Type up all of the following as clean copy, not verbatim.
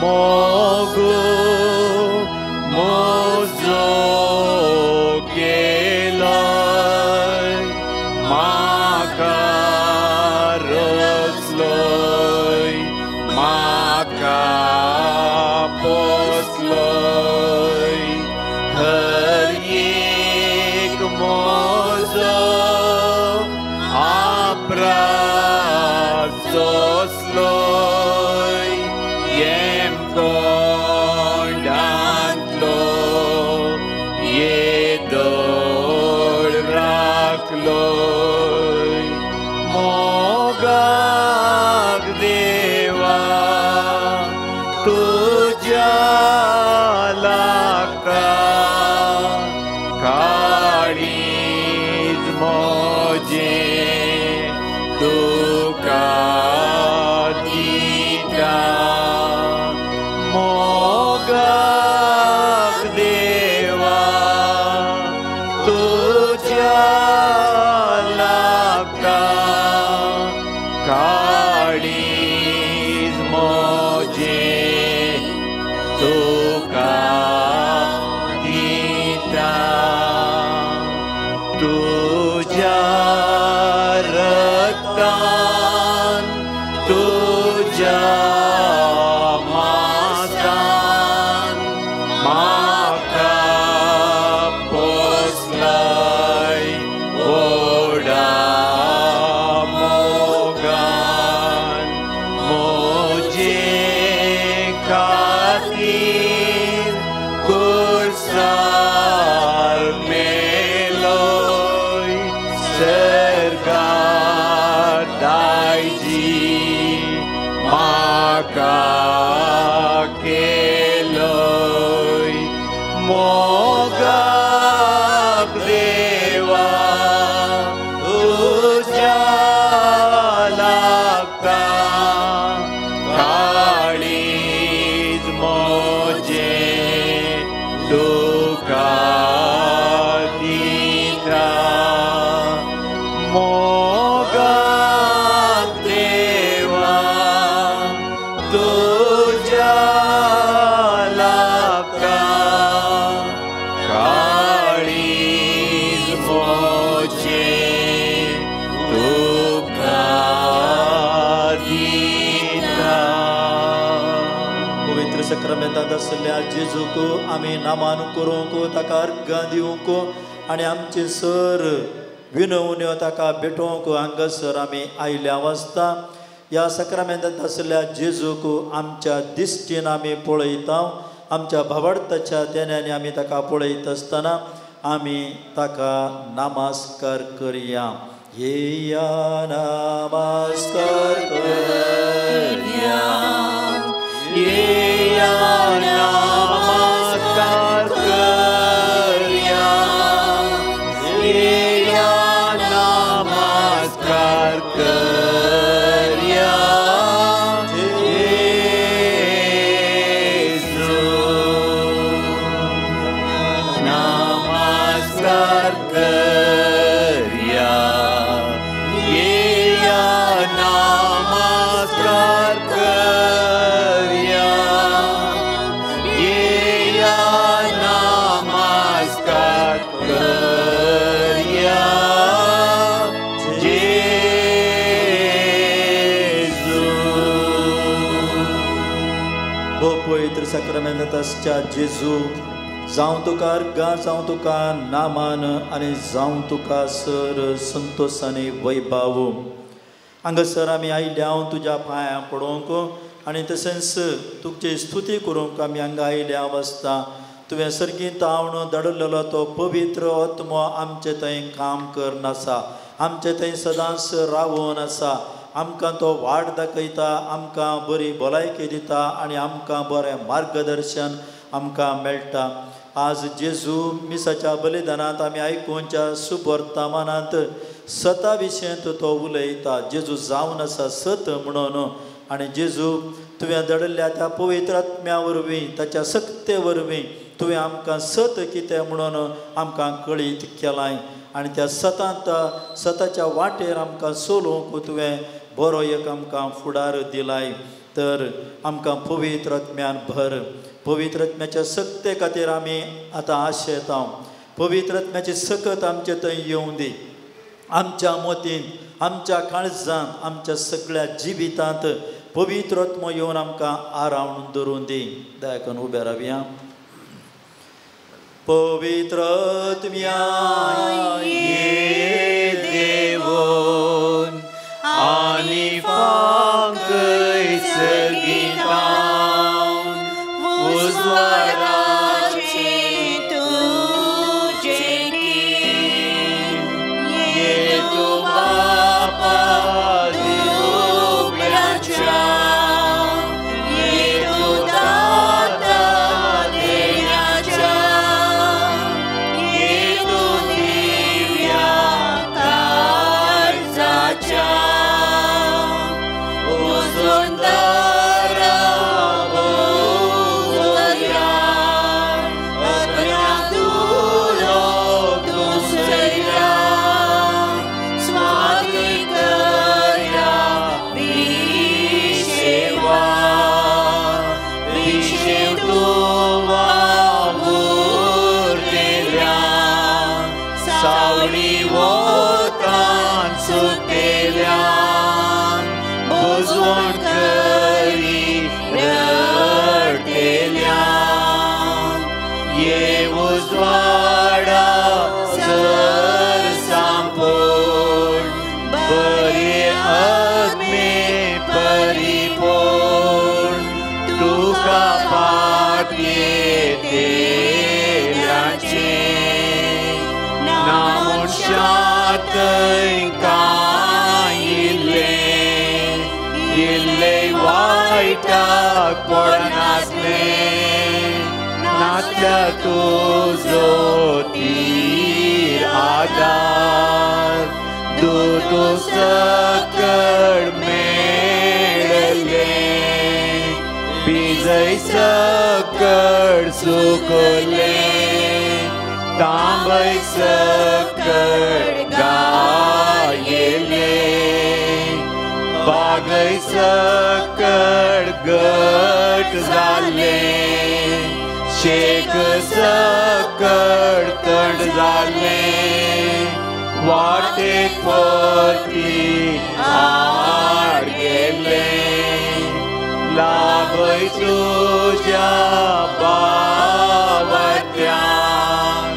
मोगू mojo केलाय माका रचलोय माका पोसलोय हर एक मोजो आपराक सोसलोय येम कोंडांतलो येदोळ राखलोय मोगाक देवा तुज्या लागता काळीज मोजे तुका दिता मोगाक देवा तुज्या लागता काळीज मोजे तुका दिता तुज्या रक्तान तुज्या मांसान म्हाका पोसलाय व्हडा मोगान मोजे खातीर कुर्सार मेलोय सर्गार दायजी म्हाका केलोय मोगाक देवा तुज्या लागता काळीज मोजे तुका दिता मोगाक देवा तुज्या लागता काळीज मोजे तुका दिता. पवित्र सक्रामेंतांत आसल्या जेजूक आमी नामान करूंक ताका अर्घां दिवंक आनी आमचे सर विनवण्यो ताका भेटोवंक हांगासर आमी आयल्या वाजता. ह्या सक्रामेंतांत आसल्या जेजूक आमच्या दिश्टीन आमी पळयता आमच्या भावार्थाच्या तेण्यानी आमी ताका पळयत आसतना आमी ताका नमस्कार करया. येया नमस्कार करया येया नमस्कार करया येया नमस्कार करया येशू नमस्कार करया येया नमस्कार करया येया नमस्कार करया जेजू. हो पवित्र सक्रामेंतांत आसच्या जेजू जावं तुका अर्घां जावं तुका नामान आनी जावं तुका सर संतोशानी वैभव हांगासर आमी आयल्या तुज्या पांयां पडोवंक आनी तशेंच तुजे स्तुती करूंक आमी हांगा आयल्या वाजता. तुवें सर्गींत आवण धाडिल्लो तो पवित्र आत्मो आमचे थंय काम करन आसा आमचे थंय सदांच रावून आसा आमकां तो वाट दाखयता आमकां बरी भलायकी दिता आनी आमकां बरें मार्गदर्शन आमकां मेळटा. आज जेजू मिसाच्या बलिदानांत आमी आयकुच्या सुवर्तमानांत सता विशयंत तो उलयता. जेजू जावन आसा सत म्हणून आनी जेजू तुवें धाडिल्ल्या त्या पवित्र आत्म्या वरवीं ताच्या सक्ते वरवीं तुवें आमकां सत कितें म्हणून आमकां कळीत केलां आनी त्या सताच्या वाटेर आमकां चलोवंक तुवें बरो एक आमकां फुडार दिलाय. तर आमकां पवित्र आत्म्यान भर. पवित्र आत्म्याच्या सक्ते खातीर आमी आतां आशेता. पवित्र आत्म्याची सकत आमचे थंय येवं दी. आमच्या मोतीन, आमच्या काळजांत, आमच्या सगळ्या जिवितांत पवित्र आत्मो येवन आमकां आरावण दवरून दी. दया करून उबे रावया. पवित्र आत्म्या ये देवोन आनी फांकय सगीतावन उजवाडाचे तुजे कीन. ये तू बापा दिवोबऱ्याच्या, ये तू दाता देण्याच्या, ये तू दिव्या काळजाच्या. उजवंदरा भोवया अग्न्या तुलो दुसऱ्या स्वादिकया विशेवा. विशेव तुवा मूर्तेल्या सावळी वोतान सुकेल्या. बुजवण करी रडतेल्या. ये उजवाडा सर सांपोळ बरे आत्मे परिपूर्ण. तुका पाटये तेल्याचे नामुशातय कांय इल्ले वायटाक पडनासले. नातल्या तुजो तीर आदार दूतो सकळ मेळले. बिजय सकळ सुकले. तांबय सकळ गायले. बागय सकळ गट जाले. शेक सकळ तड जाले. वाटेक परती आड गेले. लाभय तुझ्या बावत्यान,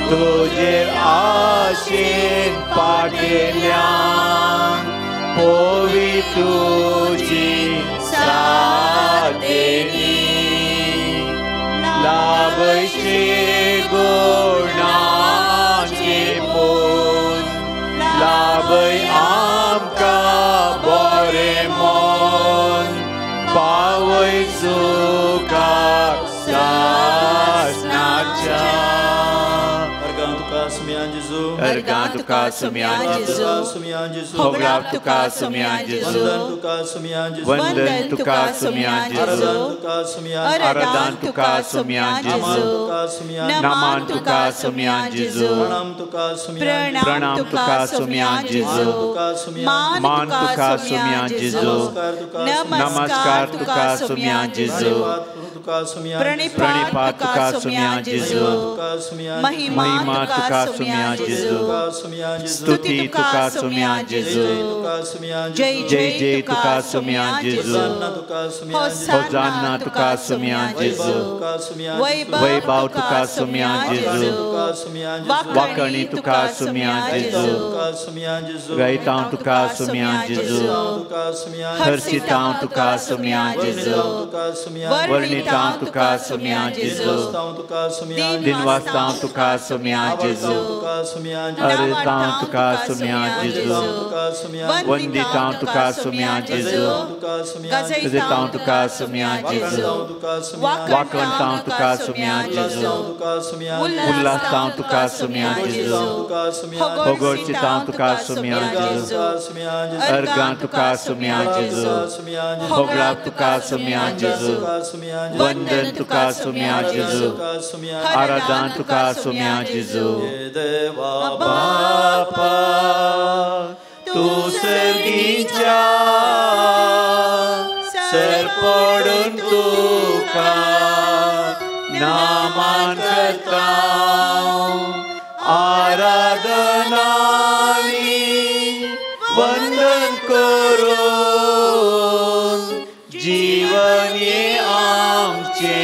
तुजेर आशेन पाटेल्यान. पोवी तुझी साथेनी. लाभशे गुणाचे पोन. लाभय आमकां बरें मन. पावय सुखाक सासणाच्या. Ergan tuka sumian Jesu, Hoglap tuka sumian Jesu, Vandan tuka sumian Jesu, Aradan tuka sumian Jesu, Naman tuka sumian Jesu, Pranam tuka sumian Jesu, Man tuka sumian Jesu, Namaskar tuka sumian Jesu, Pranipat tuka sumian Jesu, Mahima tuka sumian Jesu, Stuti tuka sumian Jesu, Jai Jai tuka sumian Jesu, Hosanna tuka sumian Jesu, Vaibhav tuka sumian Jesu, Vakani tuka sumian Jesu, Gaitão tuka sumian Jesu, Harsitão tuka sumian Jesu, Varnitão tuka sumian Jesu, Dinvastão tuka sumian Jesu, Aritão tuka sumian Jesu, Vanditão tuka sumian Jesu, Gazitão tuka sumian Jesu, Vakantão tuka sumian Jesu, Ullatão tuka sumian Jesu, Hogortitão tuka sumian Jesu, Ergan tuka sumian Jesu, Hoglap tuka sumian Jesu, Vandan tuka sumian Jesu, Aradan tuka sumian Jesu. Bapa, tu sergincia, ser तुका Naaman करता आराधनानी वंदन करून जीवन ये आमचे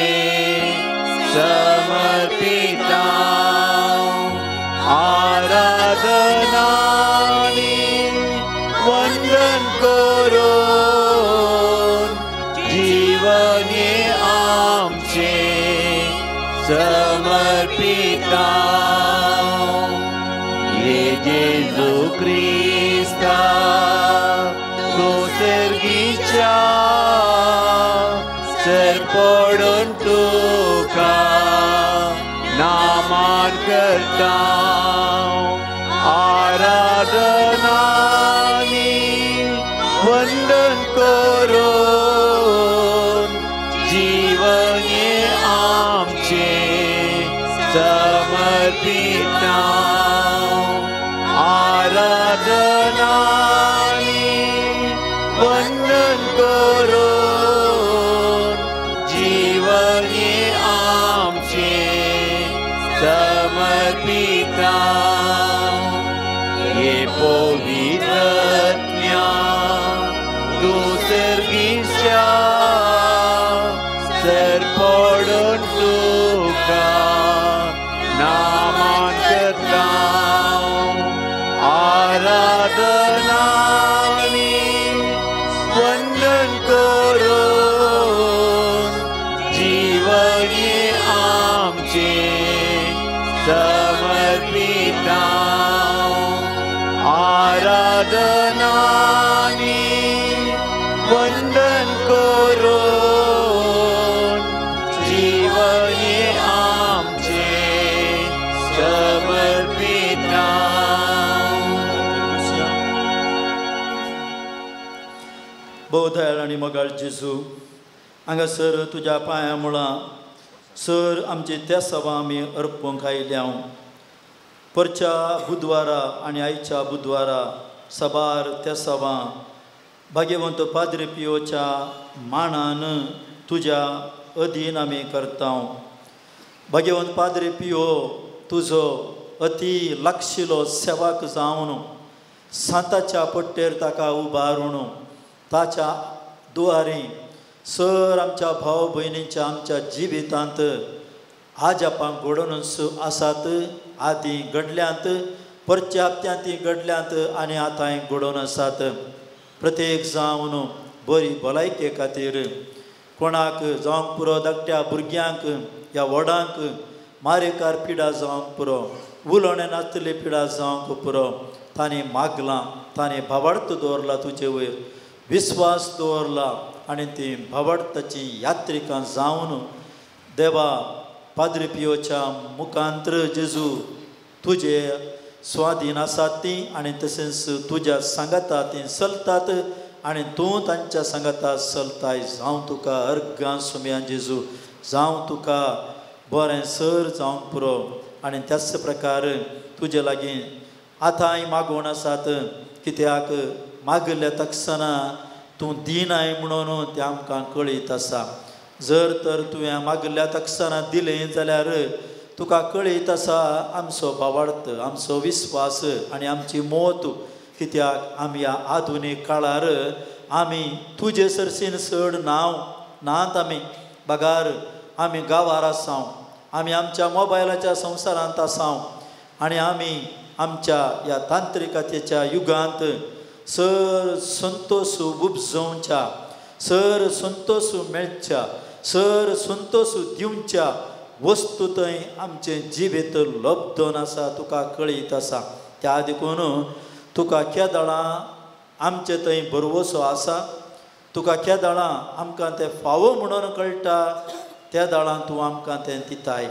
समर्पिता आराधनानी वंदन करून जीवन ये आमचे समर्पिता ये जेजू ख्रिस्ता तो सर्गीच्या सर पडून तुका नामान करता आराधनानी वंदन करून जीवन ये आमचे समर्पिता आराधनानी वंदन करून जीवन ये आमचे समर्पिता ये पवित्रज्ञा तू सर्गीच्या सर पडून तुका नामान करता आराधनानी वंदन करून जीवन ये आमचे समर्पिता आराधनानी वंदन करून जीवन ये आमचे समर्पिता बोधायल आणि मगाळ जेजू हांगासर तुज्या पांया मुळा सर आमची त्या सभा आमी अर्पूंक आयल्या परच्या बुधवारा आनी आयच्या बुधवारा सभार त्या सभा भाग्यवंत पाद्री पियोच्या मानान तुज्या अधीन आमी करता भाग्यवंत पाद्री पियो तुजो अति लागशिलो सेवाक जावन सांताच्या पट्टेर ताका उबारून ताच्या दुआरी सर आमच्या भाव भयणींच्या आमच्या जिवितांत आज आपण घडोवनच आसात आदी घडल्यांत परच्या हप्त्यांती घडल्यांत आनी आतांय घडोवन आसात प्रत्येक जावन बरी भलायके खातीर कोणाक जावंक पुरो धाकट्या भुरग्यांक ह्या व्हडांक मारेकार पिडा जावंक पुरो उलोवणे नासतली पिडा जावंक पुरो ताणें मागलां ताणें भावार्थ दवरला तुजे वयर विश्वास दवरला आनी ती भावार्थाची यात्रिकां जावन देवा पाद्री पियोच्या मुखांतर जेजू तुजे स्वाधीन आसात ती आनी तशेंच तुज्या सांगाता ती चलतात आनी तूं तांच्या सांगाता चलताय जावं तुका अर्गां सुमयां जेजू जावं तुका बरें सर जावंक पुरो आनी त्याच प्रकार तुजे लागीं आतांय मागोवन आसात कित्याक मागल्या तक्षणा तूं दिनाय म्हणून तें आमकां कळीत आसा जर तर तुवें मागल्या तक्षणा दिलें जाल्यार तुका कळीत आसा आमचो भावार्थ आमचो विस्वास आनी आमची मोत कित्याक आमी ह्या आधुनीक काळार आमी तुजे सरसीन चड नात आमी बागार आमी गांवार आसांव आमी आमच्या मोबायलाच्या संवसारांत आसांव आनी आमी आमच्या ह्या तांत्रिकतेच्या युगांत सर संतोष उपजोवच्या सर संतोष मेळच्या सर संतोष दिवच्या वस्तू थंय आमचे जिवेत लब्धन आसा तुका कळीत आसा त्या देखून तुका केदाळां आमचे थंय भरवोसो आसा तुका केदाळां आमकां तें फावो म्हणून कळटा त्या दाळां तूं आमकां तें दिताय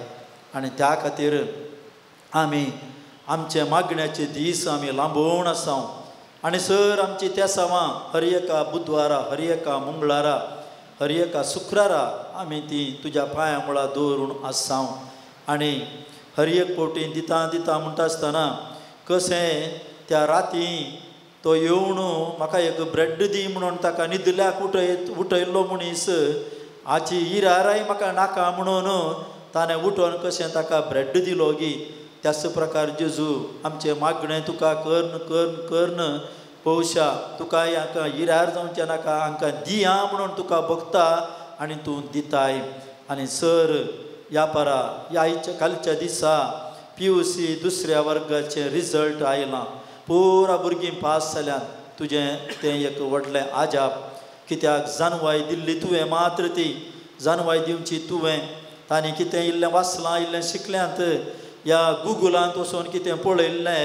आनी त्या खातीर आमी आमचे मागण्याचे दीस आमी लांबोवन आसांव आनी सर आमची त्या सावां हर एका बुधवारा हर एका मंगळारा हर एका शुक्रारा आमी ती तुज्या पांया मुळा दवरून आसांव आनी हर एक पोटी दिता दिता म्हणटा आसतना कशें त्या राती तो येवन म्हाका एक ब्रेड दी म्हणून ताका न्हिदल्याक उठयल्लो मनीस आजी ही राराय म्हाका नाका म्हणून ताणें उठोन कशें ताका ब्रेड दिलो गी त्याच प्रकार जेजू आमचें मागणें तुका करन पौशा तुका हांकां हिरार जावचें नाका हांकां दिया म्हणून तुका भोगता आनी तूं दिताय. आनी सर ह्या पारा ह्या कालच्या दिसा PUC दुसऱ्या वर्गाचें रिजल्ट आयलां. पुरा भुरगीं पास जाल्यात. तुजें तें एक व्हडलें आजाप. कित्याक जानवाय दिल्ली तुवें मात्र ती जानवाय दिवची तुवें. तांणी कितें इल्लें वाचलां इल्लें शिकल्यांत ह्या गुगलांत वचून कितें पळयल्लें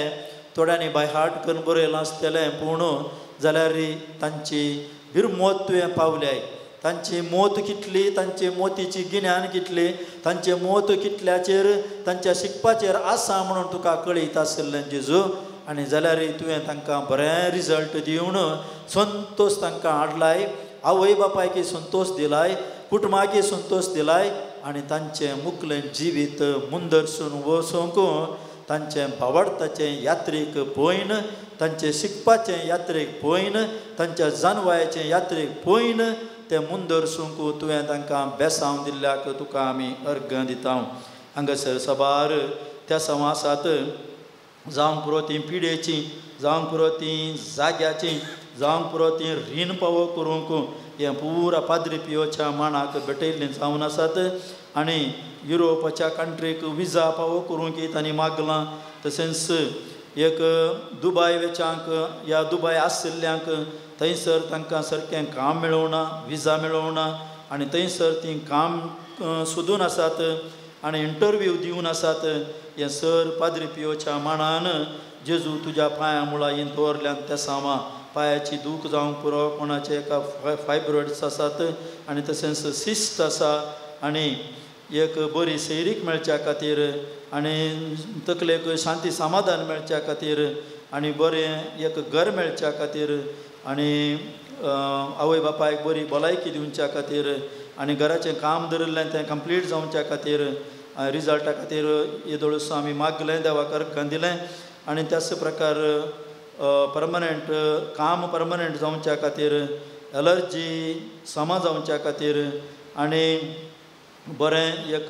थोड्यांनी बाय हार्ट करून बरयलां आसतलें पूण जाल्यार तांची भिरमोत तुवें पावल्याय. तांची मोत कितली तांचे मोतीची गिन्यान कितली तांचे मोत कितल्याचेर तांच्या शिकपाचेर आसा म्हणून तुका कळयता आसलें जेजू. आनी जाल्यार तुवें तांकां बरें रिजल्ट दिवन संतोश तांकां हाडलाय. आवय बापायकी संतोश दिलाय कुटुंबाकी संतोश दिलाय आनी तांचें मुखलें जिवीत मुंदरसून वचूंक तांचें भावार्थाचें यात्रेक पयन तांचें शिकपाचें यात्रेक पयन तांच्या जानवायाचें यात्रेक पयन तें मुंदरसूंक तुवें तांकां बेसांव दिल्ल्याक तुका आमी अर्घ दिता. हांगासर सभार त्या समासांत जावंक पुरो ती पिडेची जावंक पुरो ती जाग्याची जावंक पुरो ती रीण फावो करूंक हें पुरा पाद्री पियोच्या मांडाक भेटयल्लीं जावन आसात. आनी युरोपाच्या कंट्रीक विजा फावो करूंक तांणी मागलां. तशेंच एक दुबय वेचांक ह्या दुबय आशिल्ल्यांक थंयसर तांकां सारकें काम मेळोवना विजा मेळोवना आनी थंयसर तीं काम सोदून आसात आनी इंटरव्यू दिवन आसात. हें सर पाद्री पियोच्या मांडान जेजू तुज्या पांया मुळाईन दवरल्यान त्या सामा पांयाची दूख जावंक पुरो कोणाचे एका फायब्रॉइड्स आसात आनी तशेंच सिस्ट आसा आनी एक बरी सैरीक मेळच्या खातीर आनी तकलेक शांती समाधान मेळच्या खातीर आनी बरें एक घर मेळच्या खातीर आनी आवय बापायक बरी भलायकी दिवच्या खातीर आनी घराचें काम धरिल्लें तें कंप्लीट जावच्या खातीर रिजल्टा खातीर येदोळसो आमी मागलें देवाक अर्घ दिलें. आनी त्याच प्रकार परमनंट काम परमनंट जावच्या खातीर एलर्जी समा जावच्या खातीर आनी बरें एक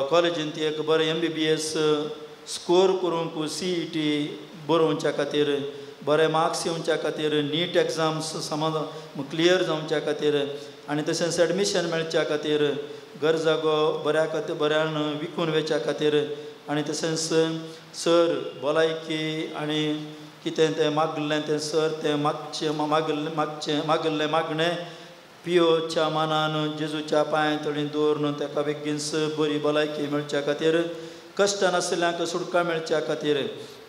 कॉलेजीन ती एक बरें MBBS स्कोर करूंक CET बरोवच्या खातीर बरे मार्क्स येवच्या खातीर नीट एग्जाम्स समज क्लियर जावच्या खातीर आनी तशेंच एडमिशन मेळच्या खातीर घर जागो बऱ्यान विकून वेच्या खातीर आनी तशेंच सर भलायकी आनी कितें तें मागल्लें तें सर तें मागल्लें मागणें पियोच्या मानान जेजूच्या पांया तळीन दवरून ताका बेगीनच बरी भलायकी मेळच्या खातीर कश्ट नाशिल्ल्यांक सुटका मेळच्या खातीर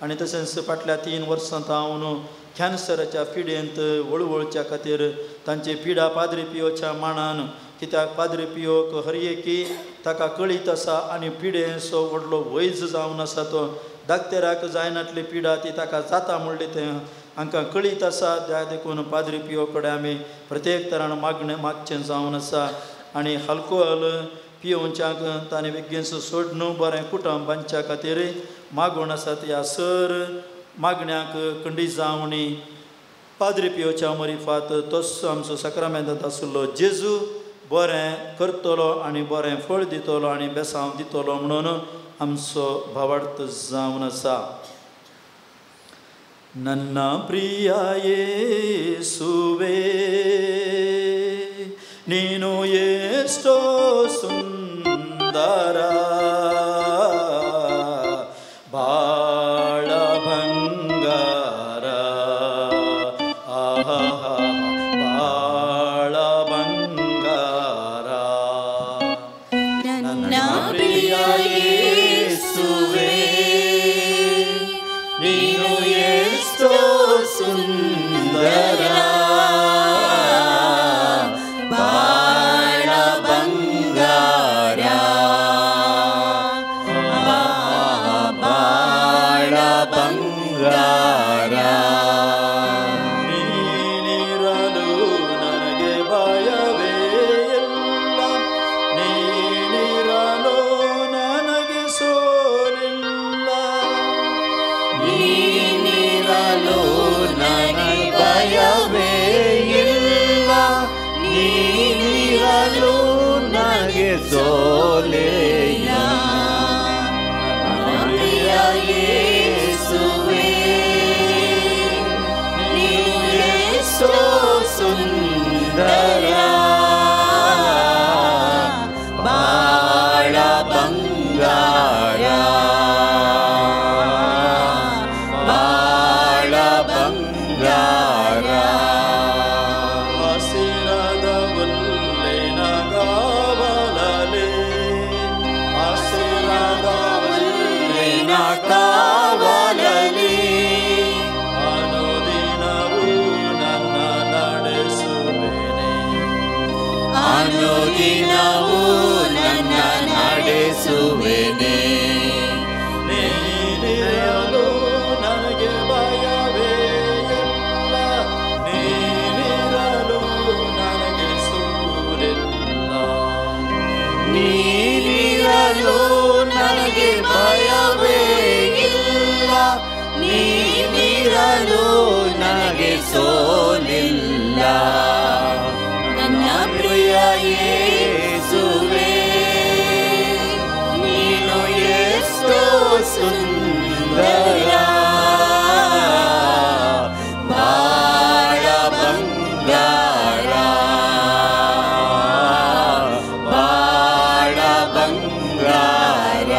आनी तशेंच फाटल्या 3 वर्सां हांव कॅन्सराच्या पिडेंत वळवळच्या खातीर तांची पिडा पाद्री पियोच्या मांडान कित्याक पाद्री पियोक हर एकी ताका कळीत आसा आनी पिडेचो व्हडलो वैज जावन आसा तो धाकटेराक जायनातली पिडा ती ताका जाता म्हणली तें हांकां कळीत आसा. त्या देखून पाद्री पियो कडेन आमी प्रत्येक तरान मागचें जावन आसा आनी आल्कोहॉल पियोवच्यांक ताणें बेगीनच सोडून बरें कुटुंब बांदच्या खातीर मागून आसात. ह्या सर मागण्यांक खंडी जावणी पाद्री पियोच्या मरिफात तोच आमचो सक्रामेंतांत आशिल्लो जेजू बरें करतलो आनी बरें फळ दितलो आनी बेसांव दितलो म्हणून आमचो भावार्थ जावन आसा. ನನ್ನ ಪ್ರಿಯ ಯೇಸುವೇ ನೀನು ಎಷ್ಟೋ ಸುಂದರ ಬಾಳ ಬಂಗಾರ ಬಾಳ ಬಂಗಾರ ನನ್ನ ಪ್ರಿಯ ಯೇಸುವೇ ನೀನು ಎಷ್ಟೋ ಸುಂದರ ಬಾಳ ಬಂಗಾರ सोलेया प्रिय येसुवे नीसो सुंदरा बाळ बंगारा बाळ बंगारा ಆಶೀರ್ವಾದ ಉಲ್ಲೇನ ಕಾವಲಲೆ ಆಶೀರ್ವಾದ ಉಲ್ಲೇನ ಕಾವಲಲಿ ಅನುದಿನವೂ ನನ್ನ ನಡೆಸುವೆನೆ ಅನುದಿನವೂ ನನ್ನ ನಡೆಸುವೆನೆ ನೀನಿರಲು ನನಗೆ ಭಯವೇ ಇಲ್ಲ ನೀನಿರಲು ನನಗೆ ಸೂರಿಲ್ಲ ನೀನಿರಲು ನನಗೆ ಭಯವೇ ಇಲ್ಲ ನೀನಿರಲು ನನಗೆ ಸೋಲಿಲ್ಲ ನನ್ನ ಪ್ರಿಯ ಯೇಸುವೇ ನೀನು ಎಷ್ಟೋ ಸುಂದರ ಬಾಳ ಬಂಗಾರ ಬಾಳ ಬಂಗಾರ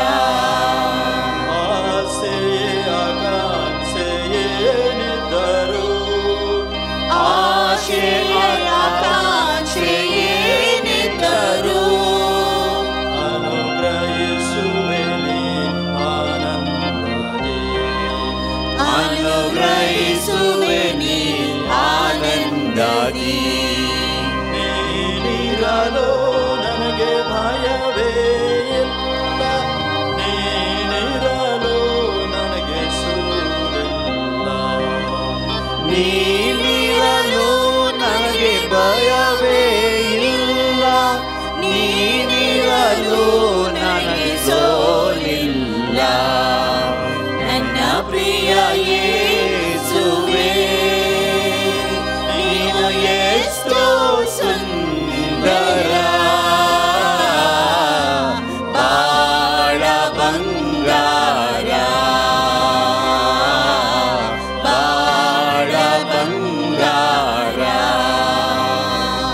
ಆಸೆ ಆಕಾಂಕ್ಷೆ ಏನಿದ್ದರೂ ಆಶೆ ಆಕಾಂಕ್ಷೆ ಏನಿದ್ದರೂ ಅನುಗ್ರಹಿಸುವೆನೆ ಆನಂದದಿ ಅನುಗ್ರಹಿಸುವೆನಿ ಆನಂದದಿ ನೀನಿರಲು ನನಗೆ ಭಯವೇ ಇಲ್ಲ ನೀನಿರಲು ನನಗೆ ಸೂರಿಲ್ಲ ನೀನಿರಲು ನನಗೆ ಭಯವೇ ಇಲ್ಲ ನೀನಿರಲು ನನಗೆ ಸೋಲಿಲ್ಲ ನನ್ನ ಪ್ರಿಯ ಯೇಸುವೇ ನೀನು ಎಷ್ಟೋ ಸುಂದರ ಬಾಳ ಬಂಗಾರ ಬಾಳ ಬಂಗಾರ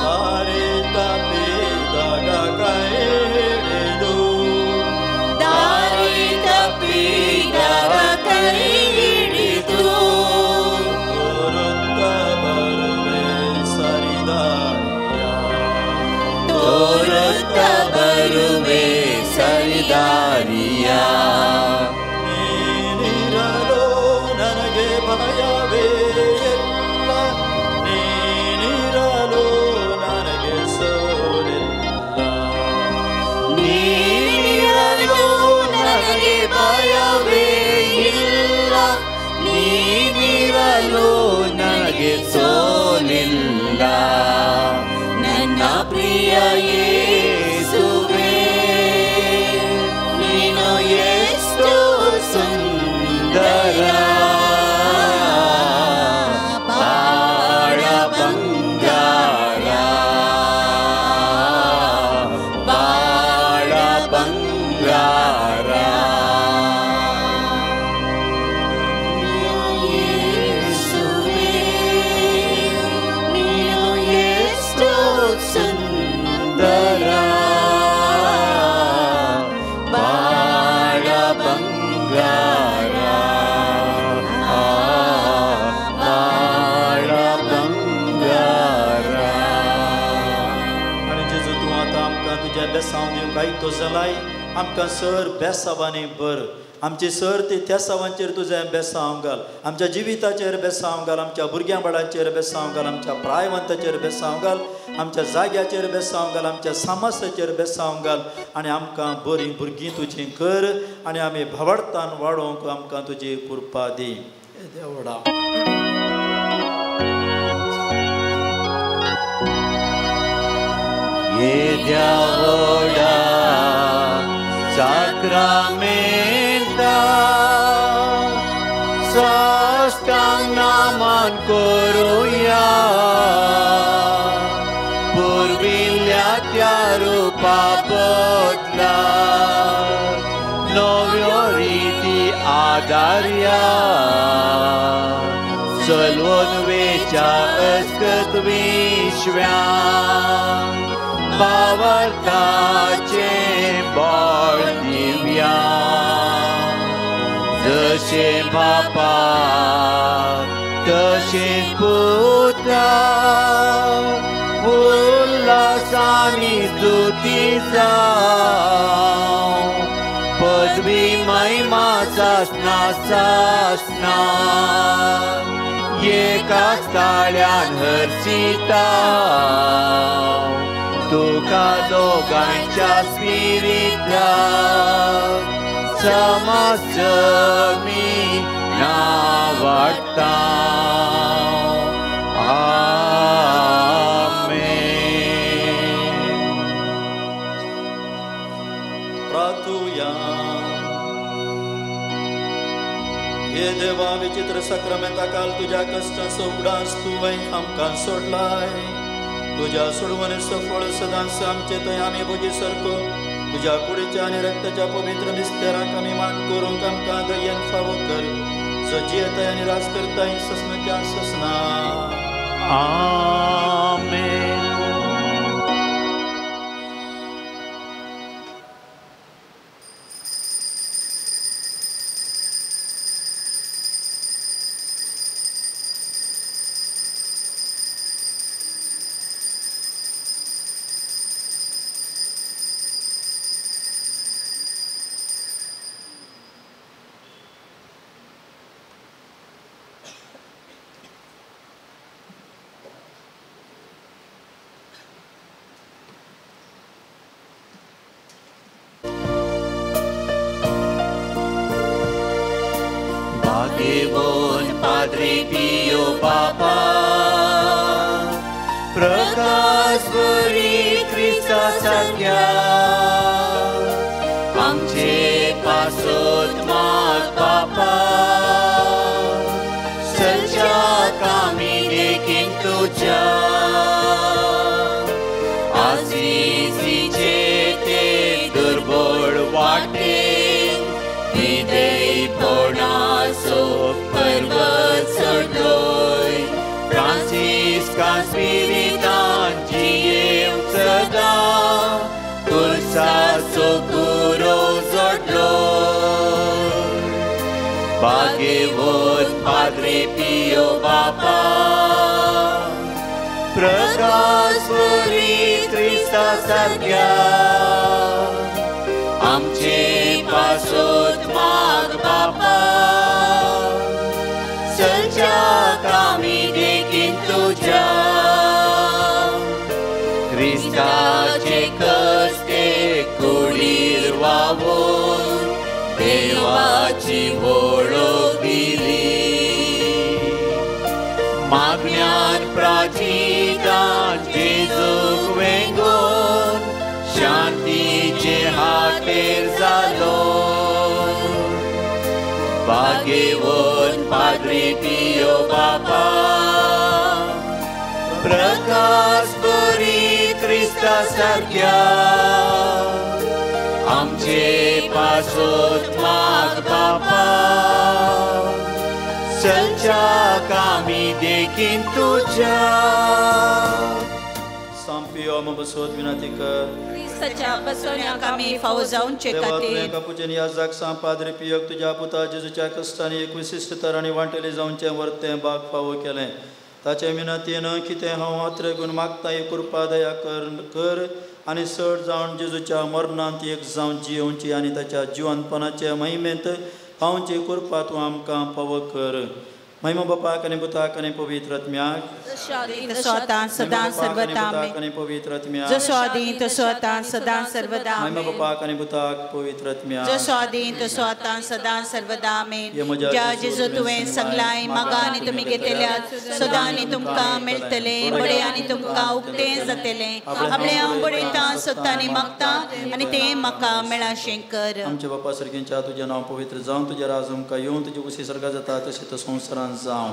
ದಾರಿ ತಪ್ಪಿದಾಗ ಕೈ ಹಿಡಿದು ದಾರಿ ತಪ್ಪಿದರ ಕೈ ಹಿಡಿದು ತೋರುತ್ತ ಬರುವೆ ಸರಿದಾರಿಯ ತೋರುತ್ತ ಬರುವೆ ಸರಿದಾರಿಯ ನೀನಿರಲು ನನಗೆ ಭಯವೇ ಇಲ್ಲ ನೀನಿರಲು ನನಗೆ ಸೋಲಿಲ್ಲ ನೀನಿರಲು ನನಗೆ ಭಯವೇ ಇಲ್ಲ ನೀನಿರಲು ನನಗೆ ಸೋಲಿಲ್ಲ ನನ್ನ ಪ್ರಿಯ ಯೇಸುವೇ ನೀನು ಎಷ್ಟೋ ಸುಂದರ ಬಾಳ ಬಂಗಾರ ಬಾಳ ಬಂಗಾರ ಯೇಸುವೇ ನೀನು ಎಷ್ಟೋ ಸುಂದರ ಬಾಳ ಬಂಗಾರ ಬಾಳ ಬಂಗಾರ आणि जेजू तूं आतां आमकां तुज्या बेसांव दिवंक आयतो जाल्यार आमकां सर बेसांवांनी भर आमचे सर ते त्या सावांचेर तुजें बेसांव घाल आमच्या जिविताचेर बेसांव घाल आमच्या भुरग्यां बाळांचेर बेसांव घाल आमच्या प्रायवंताचेर बेसांव घाल आमच्या जाग्याचेर बेसांव घाल आमच्या सामर्थ्याचेर बेसांव घाल आनी आमकां बरीं भुरगीं तुजीं कर आनी आमी भावार्थान वाडोवंक आमकां तुजी कृपा दी Devda Jehová Sacramenta Sostang naman koruya Purvilya त्या रूपा बदला नव्यो रीती आदार्या चलवून वेच्या अस्कत विश्व्या भावार्थाचे बळ दिव्या जशे बापा तशे पुत्रा उल्हासानी स्तुती जावं पदवी महिमा सासना सासना एकाच ताळ्यान हर्षिता तुका दोगांच्या स्पिरिता समस्त मी वाटता प्रार्थूया हे देवा विचित्र सक्रमेंता काल तुझ्या कष्टाचो उडास तुवें आमकां सोडलाय तुझ्या सोडवणे सफळ सदांच आमचे थंय आमी भुजी सरको तुझ्या कुडीच्या आनी रक्ताच्या पवित्र विस्ताराक आमी मान करूंक आमकां दयेन फावो कर जो जियेताय आनी राज करताय ससनाच्या ससना आमेन. Evon Padre Pio Papa प्रकाश बरी ख्रिस्ता सारख्या आमचे पासोत माग बापा सच्चा कामी देखीन तुझ्या आसीसीचे ते दुर्बळ वाटे विधेयपणाचो पर्वत चढलोय फ्रांसिस्का स्पिरितान जियेव सदा कुर्साचो गुरो जोडलोय भाग्यवंत पाद्रे पियो बापा प्रकाश बरी ख्रिस्ता सारख्या आमचे पासोत माग बापा सच्चा कामी देखीन तुझ्या ख्रिस्ताचे कष्टे कुडीर वावून देवाची वळख दिली मागण्यान प्राचितान जेजूक वेंगोन शांतीचे हातेर जालो भाग्यवंत पाद्रे पियो बापा प्रकाश बरी ख्रिस्ता सारख्या आमचे पासोत माग बापा सच्चा कामी देखीन तुझ्या सांपियो बसवत विनंती कर सच्चा बसवण्याक आमी फावो जावचे खातीर देवा पूजन याजक सांप पाद्रे पियोक तुझ्या पुता जेजूच्या कश्टांनी एक विशिश्ट तरांनी वांटेले जावचे वर्तें बाग फावो केलें ताचे मिनतीन कितें हांव अत्र गुण मागता एक कृपा दया कर आनी चड जावन जेजूच्या मरणांत एक जावन जियोवची आनी ताच्या जिवंतपणाचे महिमेंत पावची कृपा तूं आमकां फावो कर महिमा बापाक आनी पुताक आनी पवित्र आत्म्याक जसो आतां सदां सर्वदा आनी पवित्र आत्म्याक जसो आदीं तसो आतां सदां सर्वदा महिमा बापाक आनी पुताक पवित्र आत्म्याक जसो आदीं तसो आतां सदां सर्वदा आमेन ज्या जेजू तुवें सांगलाय मागा आनी तुमी घेतल्यात सदां आनी तुमकां मेळटलें बडें आनी तुमकां उक्तें जातलें आपलें हांव बडयतां सोदतां मागता आनी तें म्हाका मेळाशें कर आमच्या बापा सारकेंच्या तुजें नांव पवित्र जावन तुजें राज आमकां येवन तुजी कुशी सर्गा जाता तशें तो संवसारांत जावं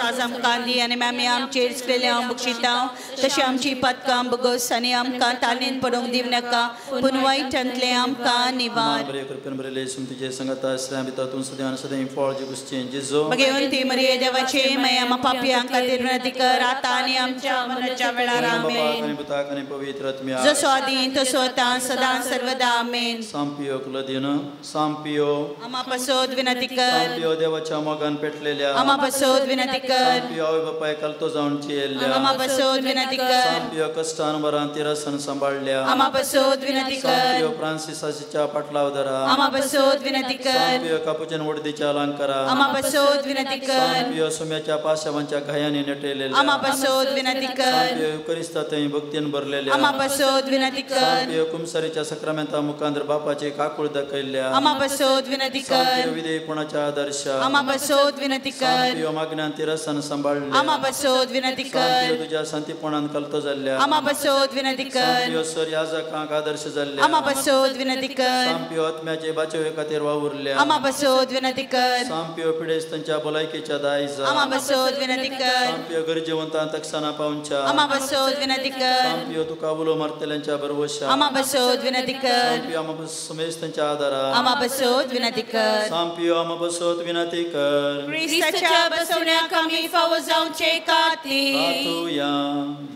आज आमकां दी आनी आमी आमचेर केलें हांव बक्षिता तशें आमची पदकां बगस आनी आमकां ताळेन पडोवंक दिव नाका पूण वायटांतलें आमकां निवार बरे कृपेन बरेले तुजे संगत आसल्या भितर तूं सदां सदां फळ जे गुस्ती जेजो भगवंती मरिये देवाचे माया आम पापियां खातीर विनंती कर आतां आनी आमच्या मरणाच्या वेळार आमेन आणि पवित्र आत्म्या जसो आदी तसो आतां सदां सर्वदा आमेन सांपियो कुलदिन सांपियो आमा पासोद विनंती कर सांपियो देवाच्या मोगान पेटलेल्या आमा पासोद विनंती कर सांपियो आवय बापाय कालतो जावन चेल्ल्या आमा पासोद विनंती कर सांपियो कष्टान बरां तिरसन सांबाळल्या आमा पासोद विनंती कर सांपियो फ्रांसिसाच्या पाटलाव धरा आमा पासोद विनंती कर सांपियो कापुचन वडदीच्या अलंकारा आमा पासोद विनंती कर सांपियो सुम्याच्या पाशावांच्या घायांनी नटलेल्या आमा पासोद विनंती कर सांपियो युकरिस्तांतय भक्तीन भरलेल्या आमा पासोद विनंती कर सांपियो कुमसारीच्या सक्रामेंता मुखांदर बापाचे काकूळ दाखयल्या आमा पासोद विनंती कर सांपियो विधेयपणाच्या आदर्श आमा पासोद विनंती कर सांपियो मागण्यांत तिरसन सांबाळल्या आमा पासोद विनंती कर सांपियो तुझ्या शांतीपणान कलतो जाल्ल्या आमा पासोद विनंती कर सांपियो सर याजकांक आदर्श जाल्ल्या आमा पासोद विनंती कर सांपियो आत्म्याचे बाचोवे खातीर वावुरल्या आमा पासोद विनंती कर सांपियो पिडेस्तांच्या भलायकेच्या दायज आमा पासोद विनंती कर सांपियो गरजेवंतां तक्षना पावच्या आमा पासोद विनंती कर सांपियो तुका उलो मारतल्यांच्या बरवशा आमा पासोद विनंती कर सांपियो आमा समेस्तांच्या आदारा आमा पासोद विनंती कर सांपियो आमा बसोत विनंती कर क्रिस्ताच्या बसवण्याक आमी फावो जावचे खातीर हातूया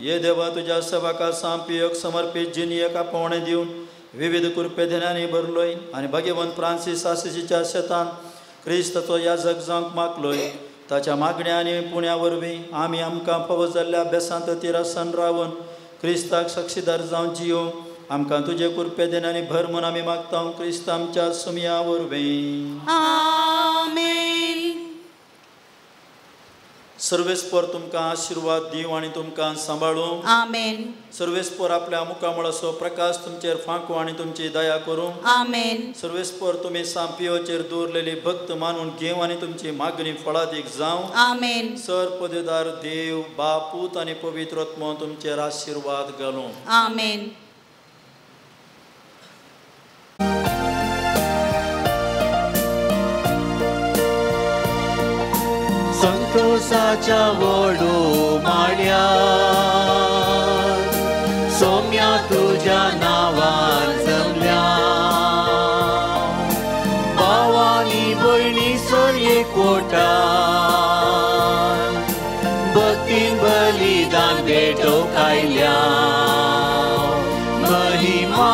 ये देवा तुझ्या सेवका सांपियोक समर्पित जिनी एका पावणे दिवन विविध कृपे ध्यानांनी भरलोय आणि भगवंत फ्रांसीस आसिसीच्या शेतान क्रिस्ताचो याजक जावंक मागलोय ताच्या मागण्या आनी पुण्या वरवीं आमी आमकां फावो जाल्ल्या अभ्यासांत तिरासन रावन क्रिस्ताक साक्षीदार जावन जियो आमकां तुजे कृपे ध्यानांनी भर म्हूण आमी मागता क्रिस्त आमच्या सुमया वरवीं आमेन सर्वेस्पर तुमकां आशिर्वाद दिव आनी तुमकां सांबाळूं आमेन सर्वेस्पर आपल्या मुखामळाचो प्रकाश तुमचेर फांकू आनी तुमची दया करूं आमेन सर्वेस्पर तुमी सांपियोचेर दवरलेली भक्त मानून घेव आनी तुमची मागणी फळादीक जावं आमेन सर पदवीदार देव बाप पूत आनी पवित्र आत्मो तुमचेर आशिर्वाद घालूं आमेन संतोषाच्या वडो माड्या सोम्या तुझ्या नावान जमल्या भावानी भयणी सर एकवटा भक्तीन बलिदान भेटो खायल्या महिमा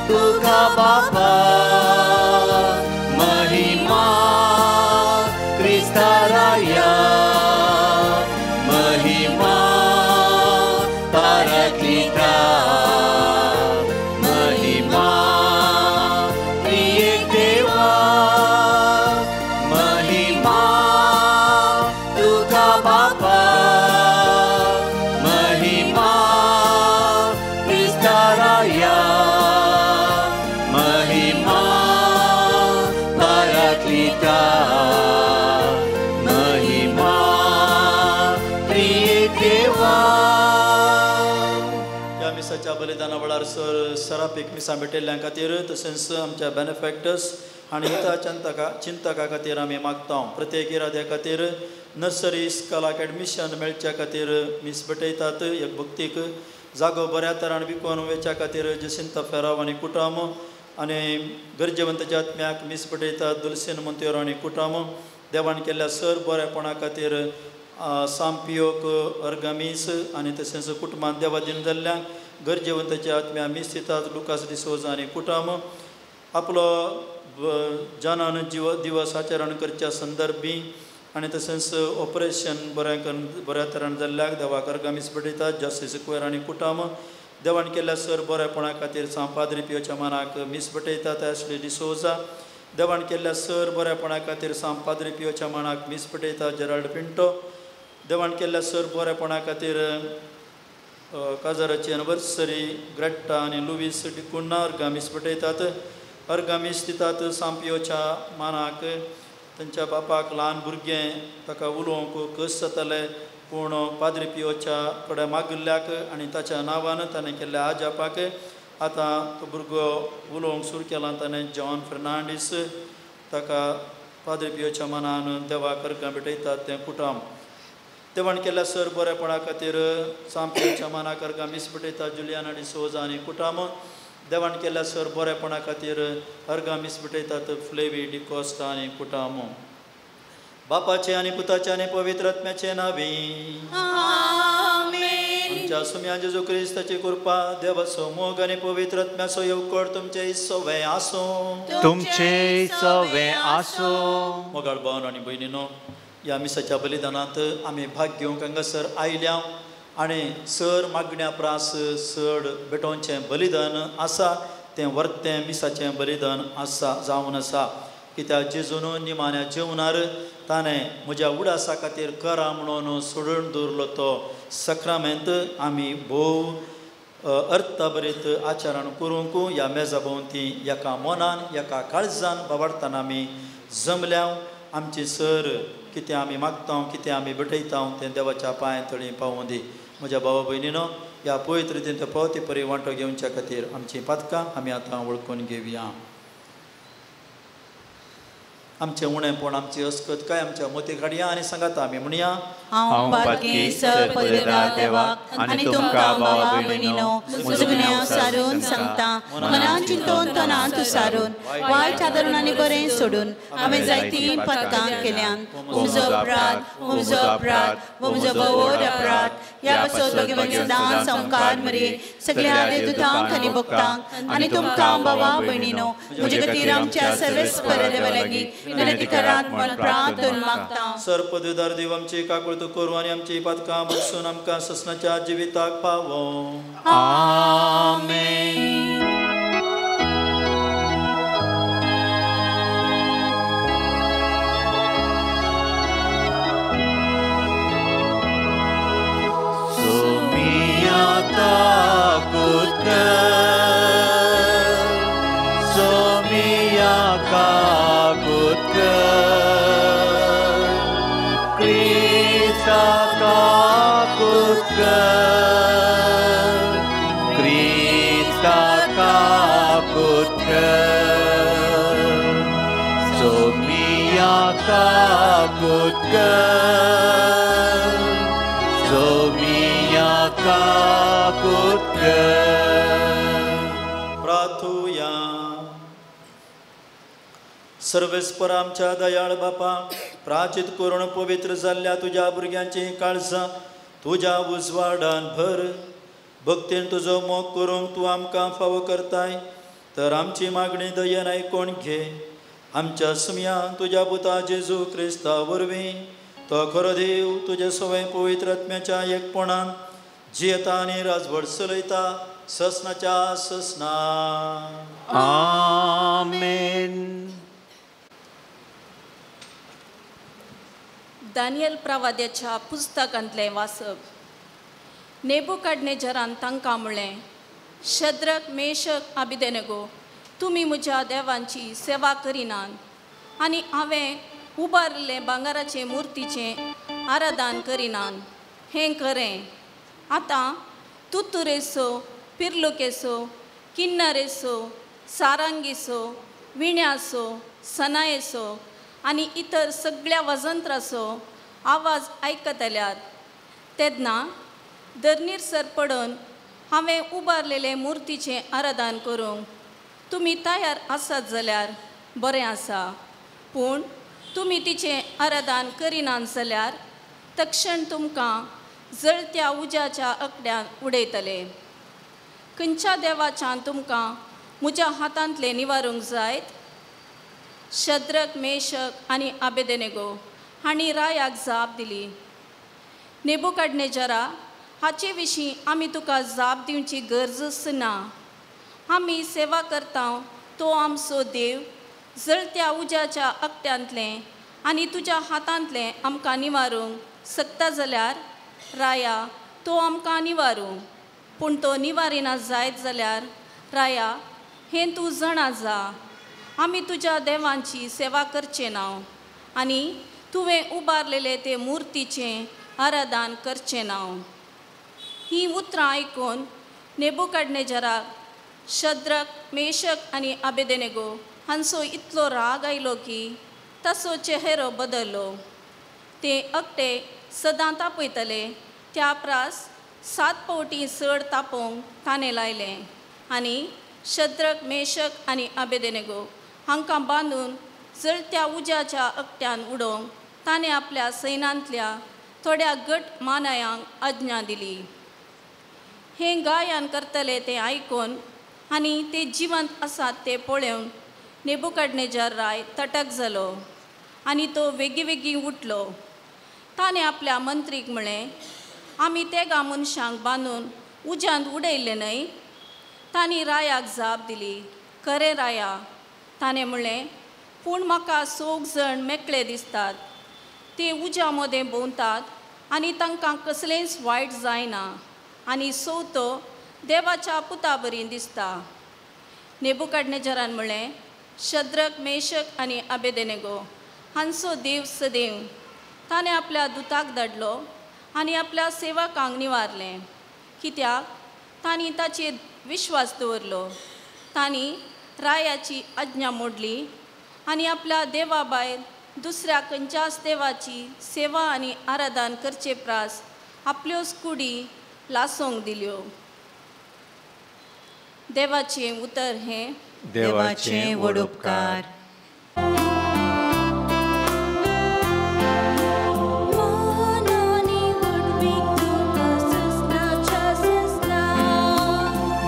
तुका बापा महिमा क्रिस्ताराया महिमा पारक्लिता महिमा प्रिय देवा महिमा तुका बापा महिमा क्रिस्ताराया महिमा पारक्लिता मिसाच्या बलिदाना वेळार सरापीक मिसां भेटयल्ल्या खातीर तशेंच आमच्या बेनिफॅक्टर्स आनी हिता चिंतका खातीर आमी मागता प्रत्येक इराद्या खातीर नर्सरी इस्कॉलाक एडमिशन मेळच्या खातीर मीस भेटयतात एक भक्तीक जागो बऱ्या तरान विकोन वेच्या खातीर जसिंता फेराव आनी कुटुंब आनी गरजेवंताच्या आत्म्याक मीस भेटयतात दुलसेन मंत्योर आनी कुटुंब देवान केल्ल्या सर बरेपणा खातीर सांपियोक अर्गामीस आनी तशेंच कुटुंबान देवा दिन जाल्ल्यांक गरजेवंताच्या आत्म्या मीस दितात लुकास डिसोज आनी कुटुंब आपलो जानान दिवस आचरण करच्या संदर्भी आनी तशेंच ऑपरेशन बऱ्या तरान जाल्ल्याक देवाक अर्गामीस भेटयतात जस्टीस स्क्वेअर आनी कुटुंब देवान केल्ल्या सर बरेपणा खातीर सांपाद्री पियोच्या मनाक मीस भेटयतात ॲशली डिसोजा देवान केल्ल्या सर बरेपणा खातीर सांपाद्री पियोच्या मनाक मीस भेटयतात जेराल्ड पिंटो देवान केल्ल्या सर बरेपणा खातीर काजाराची एनिवर्सरी ग्रेट्टा आनी लुवीस डिकुन्ना अर्गामीस भेटयतात अर्गामीस दितात सांपियोच्या मानाक तांच्या बापाक ल्हान भुरगें ताका उलोवंक कस जातालें पूण पाद्री पियोच्या कडेन मागिल्ल्याक आनी ताच्या नांवान ताणें केल्ल्या आजापाक आतां तो भुरगो उलोवंक सुरू केला ताणें जॉन फर्नांडीस ताका पाद्री पियोच्या मनान देवा करका भेटयतात तें कुटाम देवाण केल्या सर बरेपणा खातीर सांपियोच्या मना करका मीस भेटयतात जुलियाना डिसोजा आनी कुटाम देवाण केल्या सर बरेपणा खातीर अर्गा मीस भेटयतात फ्लेवी डिकोस्टा आनी कुटाम बापाचे आनी पुताचे आनी पवित्र आत्म्याचे नावी आमच्या सुम्या जेजू क्रिस्ताची कृपा देवाचो मोग आनी पवित्र आत्म्याचो येवकोड तुमचे सवे आसो तुमचे सवे आसो मोगाळ भावन आनी भयणीनो ह्या मिसाच्या बलिदानांत आमी भाग घेवंक हांगासर आयल्या आनी सर मागण्या प्रास सड भेटोवचें बलिदान आसा तें वर्तें मिसाचें बलिदान आसा जावन आसा कित्याक जेजून निमाण्या जेवणार ताणें म्हज्या उडासा खातीर करा म्हणून सोडून दवरलो तो सक्रामेंत आमी भोव अर्थभरीत आचारण करूंक ह्या मेजा भोंवती एका मनान एका काळजान बाबाडटाना आमी जमल्या आमची सर कितें आमी मागता कितें आमी भेटयता तें देवाच्या पांय तळी पावूं दी म्हज्या भावा भयणीनो ह्या पवित्र रितीन पावती परी वांटो घेवच्या खातीर आमची पथकां आमी आतां वळखून घेवया आमचे उणेपण आमची अस्कत काय आमच्या मोती काडया आनी सांगाता आमी म्हणया हांव पातकी सर पदवेदार देवाक आनी तुमकां भावा भयणीनो सुजगण्या सारून सांगता मनान चिंतून तोंडान तुसारून वायट आदरून आनी बरें सोडून हांवें जायतीं पथकां केल्यान म्हजो अपराध म्हजो अपराध वो म्हजो बवोड अपराध ह्या पासत भगवंत सदां संवकार मरे सगळ्या देवदूतांक आनी भक्तांक आनी तुमकां भावा भयणीनो म्हजे खातीर आमच्या सर्वेस्पर देवा लागीं विनंती करात म्हण प्रार्थना मागता सर पदवीदार देव आमची काकूळत करूं आनी आमची पथकां बक्षून आमकां ससनाच्या जिविताक पावो आमेन प्रार्थुया सर्वेस्पर आमच्या दयाळ बापा प्राचित करून पवित्र जाल्ल्या तुज्या भुरग्यांची काळजां तुज्या उजवाडान भर भक्तीन तुजो मोग करूंक तूं आमकां फावो करताय तर आमची मागणी दयेन आयकोण घे आमच्या सुम्या तुज्या पुता जेजू क्रिस्ता वरवीं तो खरो देव तुजे सवय पवित्र आत्म्याच्या एकपणान जियेता आनी राजभर चलयता ससनाच्या ससना आमेन दानियल प्रवाद्याच्या पुस्तकांतलें वाचप नेबुकाडनेझरान तांकां म्हणलें शद्रक मेशक आबिदेनेगो तुमी म्हज्या देवांची सेवा करिनात आनी हांवें उबारलें भांगाराचे मुर्तीचें आराधन करिनात हें खरें आतां तुतुरेसो पिर्लुकेसो किन्नरेसो सारंगीसो विण्यासो सनायेसो आनी इतर सगळ्या वजंत्राचो आवाज आयकतल्यात तेन्ना धरणीर पडून हांवें उबारलेले मुर्तीचें आराधन करूंक तुमी तयार आसात जाल्यार बरें आसा पूण तुमी तिचें आराधन करिनात जाल्यार तक्षण तुमकां जळत्या उज्याच्या अकड्यान उडयतले खंयच्या देवाच्यान तुमकां म्हज्या हातांतले निवारूंक जायत शद्रक मेशक आनी आबेदेनेगो हांणी रायाक जाप दिली नेबुकाडनेझरा हाचे विशीं आमी तुका जाप दिवची गरजच ना आमी सेवा करता तो आमचो देव जळत्या उज्याच्या अकट्यांतलें आनी तुज्या हातांतलें आमकां निवारूंक शकता जाल्यार राया तो आमकां निवारूं पूण तो निवारिना जायत जाल्यार राया हें तूं जाणा जा आमी तुज्या देवांची सेवा करचें ना आनी तुवें उबारलेले ते मुर्तीचें आराधन करचें ना ही उतरां आयकून नेबुकाडनेझराक शद्रक मेशक आनी आबेदेनेगो हांचो इतलो राग आयलो की ताचो चेहरो बदललो. ते एकटे सदां तापयतले त्या प्रास 7 फावटी चड तापोवंक ताणें लायलें. आनी शद्रक, मेशक आनी अबेदेनेगो हांकां बांदून जळत्या उज्याच्या एकट्यान उडोवंक ताणें आपल्या सैन्यांतल्या थोड्या गट मानायांक आज्ञा दिली. हें गायन करतले तें आयकून आनी ते जिवंत आसात तें पळोवन नेबुकदनेजार राय तटक जालो आनी तो वेगी उठलो. ताणें आपल्या मंत्रीक म्हळें, आमी तेगा मनशांक बांदून उज्यांत उडयल्ले न्हय? तांणी रायाक जाप दिली, खरें राया. ताणें म्हळें, पूण म्हाका 6 जण मेकळे दिसतात. ते उज्या मदें भोंवतात आनी तांकां कसलेंच वायट जायना आनी चवथो देवाच्या पुता बरी दिसता. नेबुकदनेजारान म्हळें, शद्रक, मेशक आनी अबेदेनेगो हांचो देव सदैव. ताणें आपल्या दुताक धाडलो आनी आपल्या सेवकांक निवारलें, कित्याक तांणी ताचेर विश्वास दवरलो. तांणी रायाची आज्ञा मोडली आनी आपल्या देवा भायर दुसऱ्या खंयच्याच देवाची सेवा आनी आराधन करचे प्रास आपल्योच कुडी लासोंक दिल्यो. देवाचें उतर हें. देवाचें व्हड उपकार.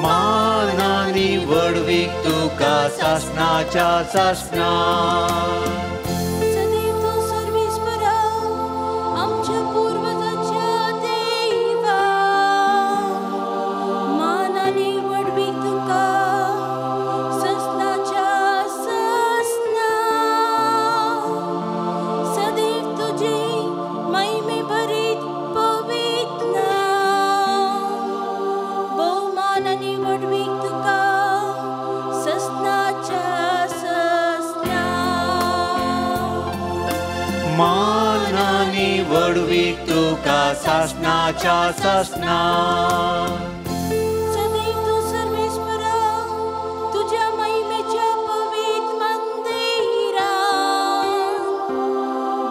मानानी वडवीक तुका सासणाच्या सासणा. मानानी वडवीक तुका सासणाच्या सासणा. सदैव तू सर्वेस्परा तुझ्या महिमेच्या पवित्र मंदिरात.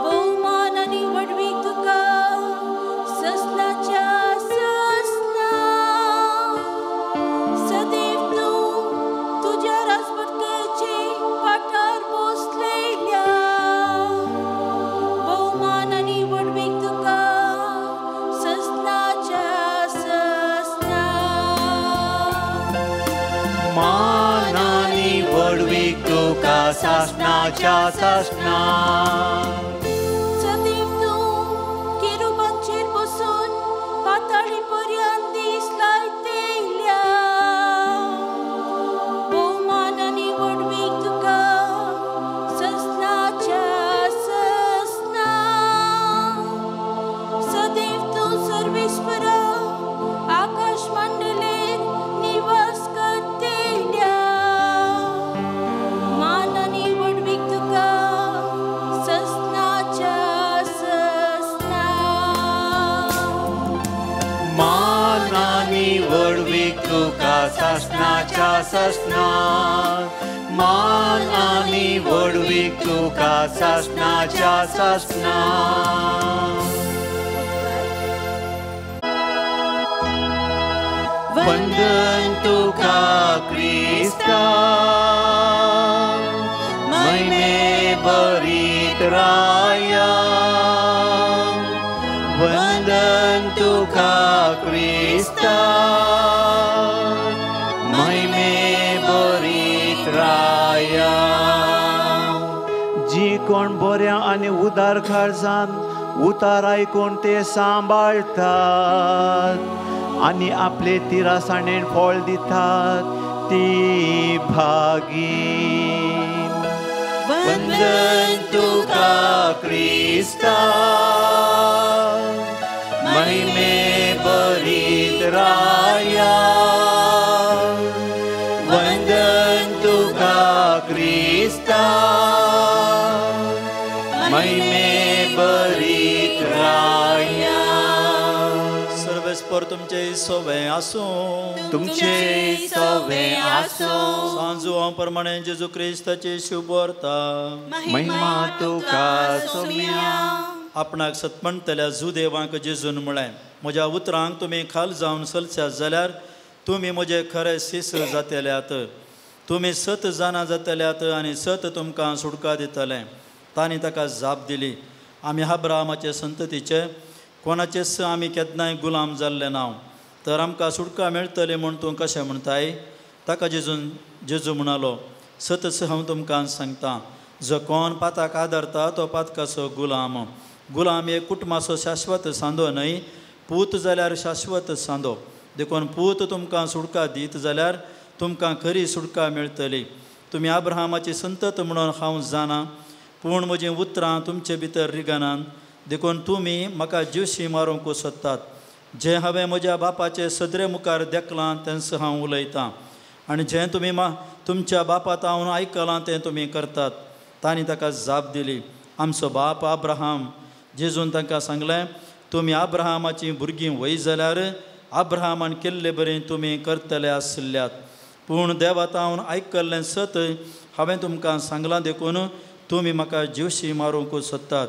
बहुमान आणि वडवीक तुका सासणाच्या सासणा. सदैव तू तुझ्या राजपटकाचे पाठार बसलेल्या. मानानी वडवीक तुका सासणाच्या सासणा. सदैव तू केरुबांचेर बसून पाताळी पर्यंत दीस लायतेल्या. बहुमान आनी वडवीक तुका सासणाच्या सासणा. सदैव तू सर्वेस्परा आकाश मंडलेर निवास करतेल्या. मान आनी वडवीक तुका सासणाच्या सासणा. मानानी वडवीक तुका सासणाच्या सासणा. मानानी वडवीक तुका सासणाच्या सासणा. वंदन तुका क्रिस्ता, महिमे बरीत राया. वंदन तुका क्रिस्ता, महिमे बरीत राया. जी कोण बऱ्या आनी उदार काळजान उतार आयकून ते सांबाळतात आनी आपले तिरासाणेन फळ दितात ती भागी. वंदन तुका क्रिस्ता, महिमे बरीत राया. वंदन तुका क्रिस्ता, महिमे बरीत राया. बरोबर तुमचे सोबे आसूं. तुमचे सोवे आसो. सांजू हांव प्रमाणे जेजू क्रिस्ताची शुभ वार्ता. महिमा तुका सोम्या. आपणाक सत म्हणटल्या जुदेवांक जेजून म्हळें, म्हज्या उतरांक तुमी खाल जावन चलश्यात जाल्यार तुमी म्हजे खरे शिस जातल्यात. तुमी सत जाणां जातल्यात आनी सत तुमकां सुटका दितलें. तांणी ताका जाप दिली, आमी अब्राहमाचे संततीचे, कोणाचेच आमी केन्नाय गुलाम जाल्ले ना. तर आमकां सुटका मेळटली म्हूण तूं कशें म्हणटाय? ताका जेजू म्हणालो, सतच हांव तुमकां सांगतां, जो कोण पाताक आदरता तो पातकाचो गुलाम. गुलाम एक कुटुंबाचो शाश्वत सांदो न्हय, पूत जाल्यार शाश्वत सांदो. देखून पूत तुमकां सुटका दीत जाल्यार तुमकां खरी सुटका मेळटली. तुमी अब्राहमाची संतत म्हणून हांव जाणा, पूण म्हजीं उतरां तुमचे भितर रिगनात. देखून तुमी म्हाका जीवशी मारूंक सोदतात. जें हांवें म्हज्या बापाचे सदरे मुखार देखलां तेंच हांव उलयतां, आनी जें तुमी तुमच्या बापातावन आयकलां तें तुमी करतात. तांणी ताका जाप दिली, आमचो बाप अब्राहम. जेजून तांकां सांगलें, तुमी अब्राहमाचीं भुरगीं वय जाल्यार अब्राहमान केल्लें बरें तुमी करतले आसल्यात. पूण देवातावन आयकल्लें सत हांवें तुमकां सांगलां, देखून तुमी म्हाका जीवशी मारूंक सोदतात.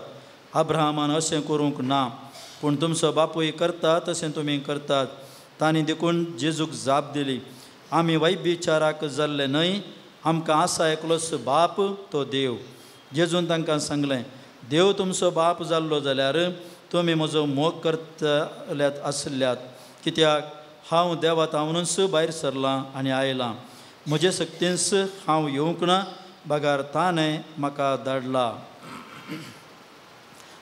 अब्राहमान अशें करूंक ना, पूण तुमचो बापूय करता तशें तुमी करतात. तांणी देखून जेजूक जाप दिली, आमी वैबिचाराक जाल्ले न्हय, आमकां आसा एकलोच बाप, तो देव. जेजून तांकां सांगलें, देव तुमचो बाप जाल्लो जाल्यार तुमी म्हजो मोग करतल्यात आसल्यात. कित्याक हांव देवातावनूच भायर सरलां आनी आयलां. म्हजे सक्तीनच हांव येवंक ना, बागार ताणें म्हाका धाडला.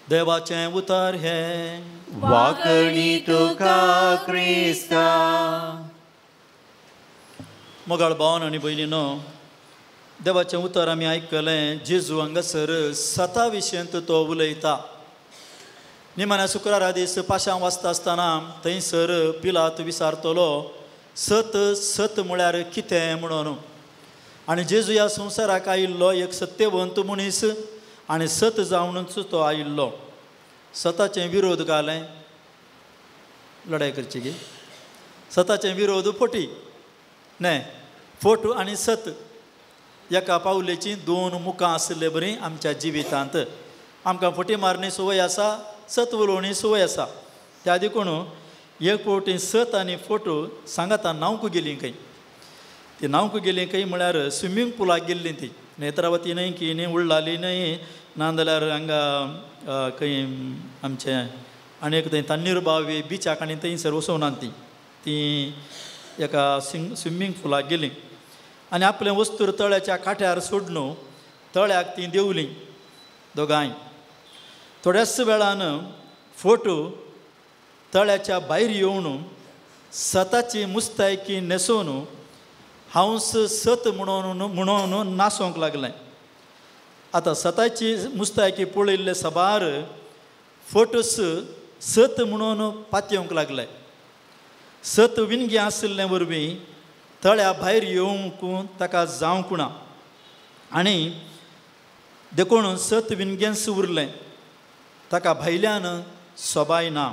देवाचें उतर हें. वाकणी तुका क्रिस्ता. मोगाळ भावन आनी भयणीनो, देवाचें उतर आमी आयकलें. जेजू हांगासर सता विशयंत तो उलयता. निमाण्या शुक्रारा दीस पाशां वाचता आसतना थंयसर पिलात विचारतलो, सत सत म्हळ्यार कितें म्हणून. आनी जेजू ह्या संवसाराक आयिल्लो एक सत्यवंत मनीस आनी सत जावनूच तो आयिल्लो. सताचें विरोध घालें, लढाई करची गे. सताचें विरोध फोटी न्हय, फोट आनी सत एका पावलेची दोन मुखां आसले बरीं आमच्या जिवितांत. आमकां फोटी मारणी संवय आसा, सत उलोवणी संवय आसा. त्या देखून एक फावटी सत आनी फोटो सांगाता न्हांवूंक गेलीं खंय. ती न्हांवूंक गेलीं खंय म्हळ्यार स्विमींग पुलाक गेल्लीं ती. नेत्रावती न्हय की न्ही, उळ्ळाली न्हय, नाजाल्यार हांगा खंय आमचे आनी एक थंय तन्नीर बावी बिचाक आनी थंयसर वचोवनात ती एका स्विमींग पुलाक गेलीं आनी आपलें वस्तूर तळ्याच्या कांठ्यार सोडून तळ्याक ती देंवलीं दोगांय. थोड्याच वेळान फोटो तळ्याच्या भायर येवन सताची मुस्तायकी न्हेसोवन हांवस सत म्हणून नासोंक लागलें. आतां सताची मुस्तायकी पळयल्ले सबार फोटोस सत म्हणून पातयेवंक लागले. सत विणगी आसले वरवीं तळ्या भायर येवंक ताका जावंक ना. आनी देखून सत विणगेंच उरलें. ताका भायल्यान सोबाय ना,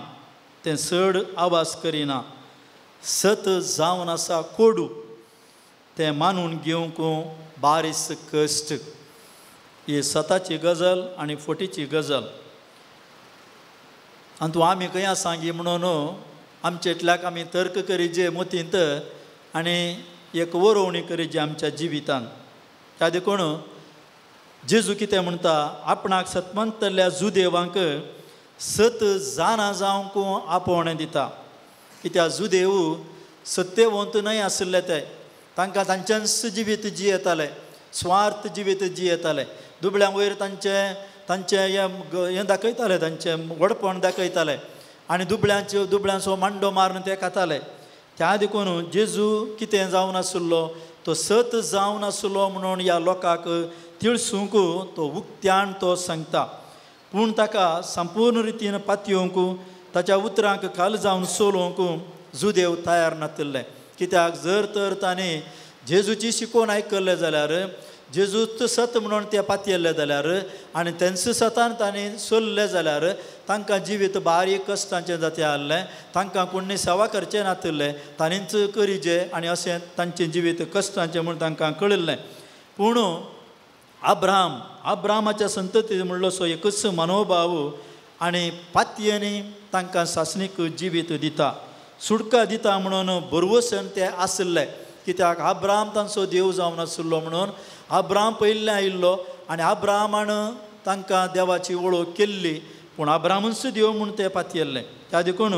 तें चड आवाज करिना. सत जावन आसा कोडू, तें मानून घेवंक बारीस कश्ट. ही सताची गजल आनी फोटीची गजल. आनी तूं आमी खंय सांगी म्हणून आमचे इतल्याक आमी तर्क करी जे मोतींत आनी एक वरोवणी करी जे आमच्या जिवितांत. त्या देखून जेजू कितें म्हणटा, आपणाक सतमंतल्या जुदेवांक सत जाणां जावंक आपोवणें दिता. कित्याक जुदेव सत्यवंत न्हय आसले ते, तांकां तांचेंच जिवीत जियेताले, स्वार्थ जिवीत जियेताले. दुबळ्यां वयर तांचें हें दाखयताले, तांचें व्हडपण दाखयताले आनी दुबळ्यांचो मांडो मारून ते खाताले. त्या देखून जेजू कितें जावन आसलो, तो सत जावन आसलो म्हणून ह्या लोकांक तिळसूंक तो उक्त्यान तो सांगता. पूण ताका संपूर्ण रितीन पातयेवंक, ताच्या उतरांक खाल जावन सोलोवंक जुदेव तयार नासले. कित्याक जर तर ताणें जेजूची शिकोवन आयकल्लें जाल्यार जेजूच सत म्हणून ते पातयेल्ले जाल्यार आनी तेंच सतान तांणी सोल्ले जाल्यार तांकां जिवीत बारीक कश्टांचें जातें आहलें, तांकां कोणी सेवा करचें नासलें, तांणीच करिचें आनी अशें तांचें जिवीत कश्टांचें म्हूण तांकां कळिल्लें. पूण अब्रामाच्या संतती म्हणलो सो एकच मनोभाव आनी पातयेनी तांकां सासणीक जिवीत दिता, सुटका दिता म्हणून भरवसन ते आसले. कित्याक अब्राम तांचो देव जावन आशिल्लो म्हणून अब्राम पयलीं आयिल्लो आनी अब्रामान तांकां देवाची वळख केल्ली, पूण अब्रामूच देव म्हूण ते पातयेल्ले. त्या देखून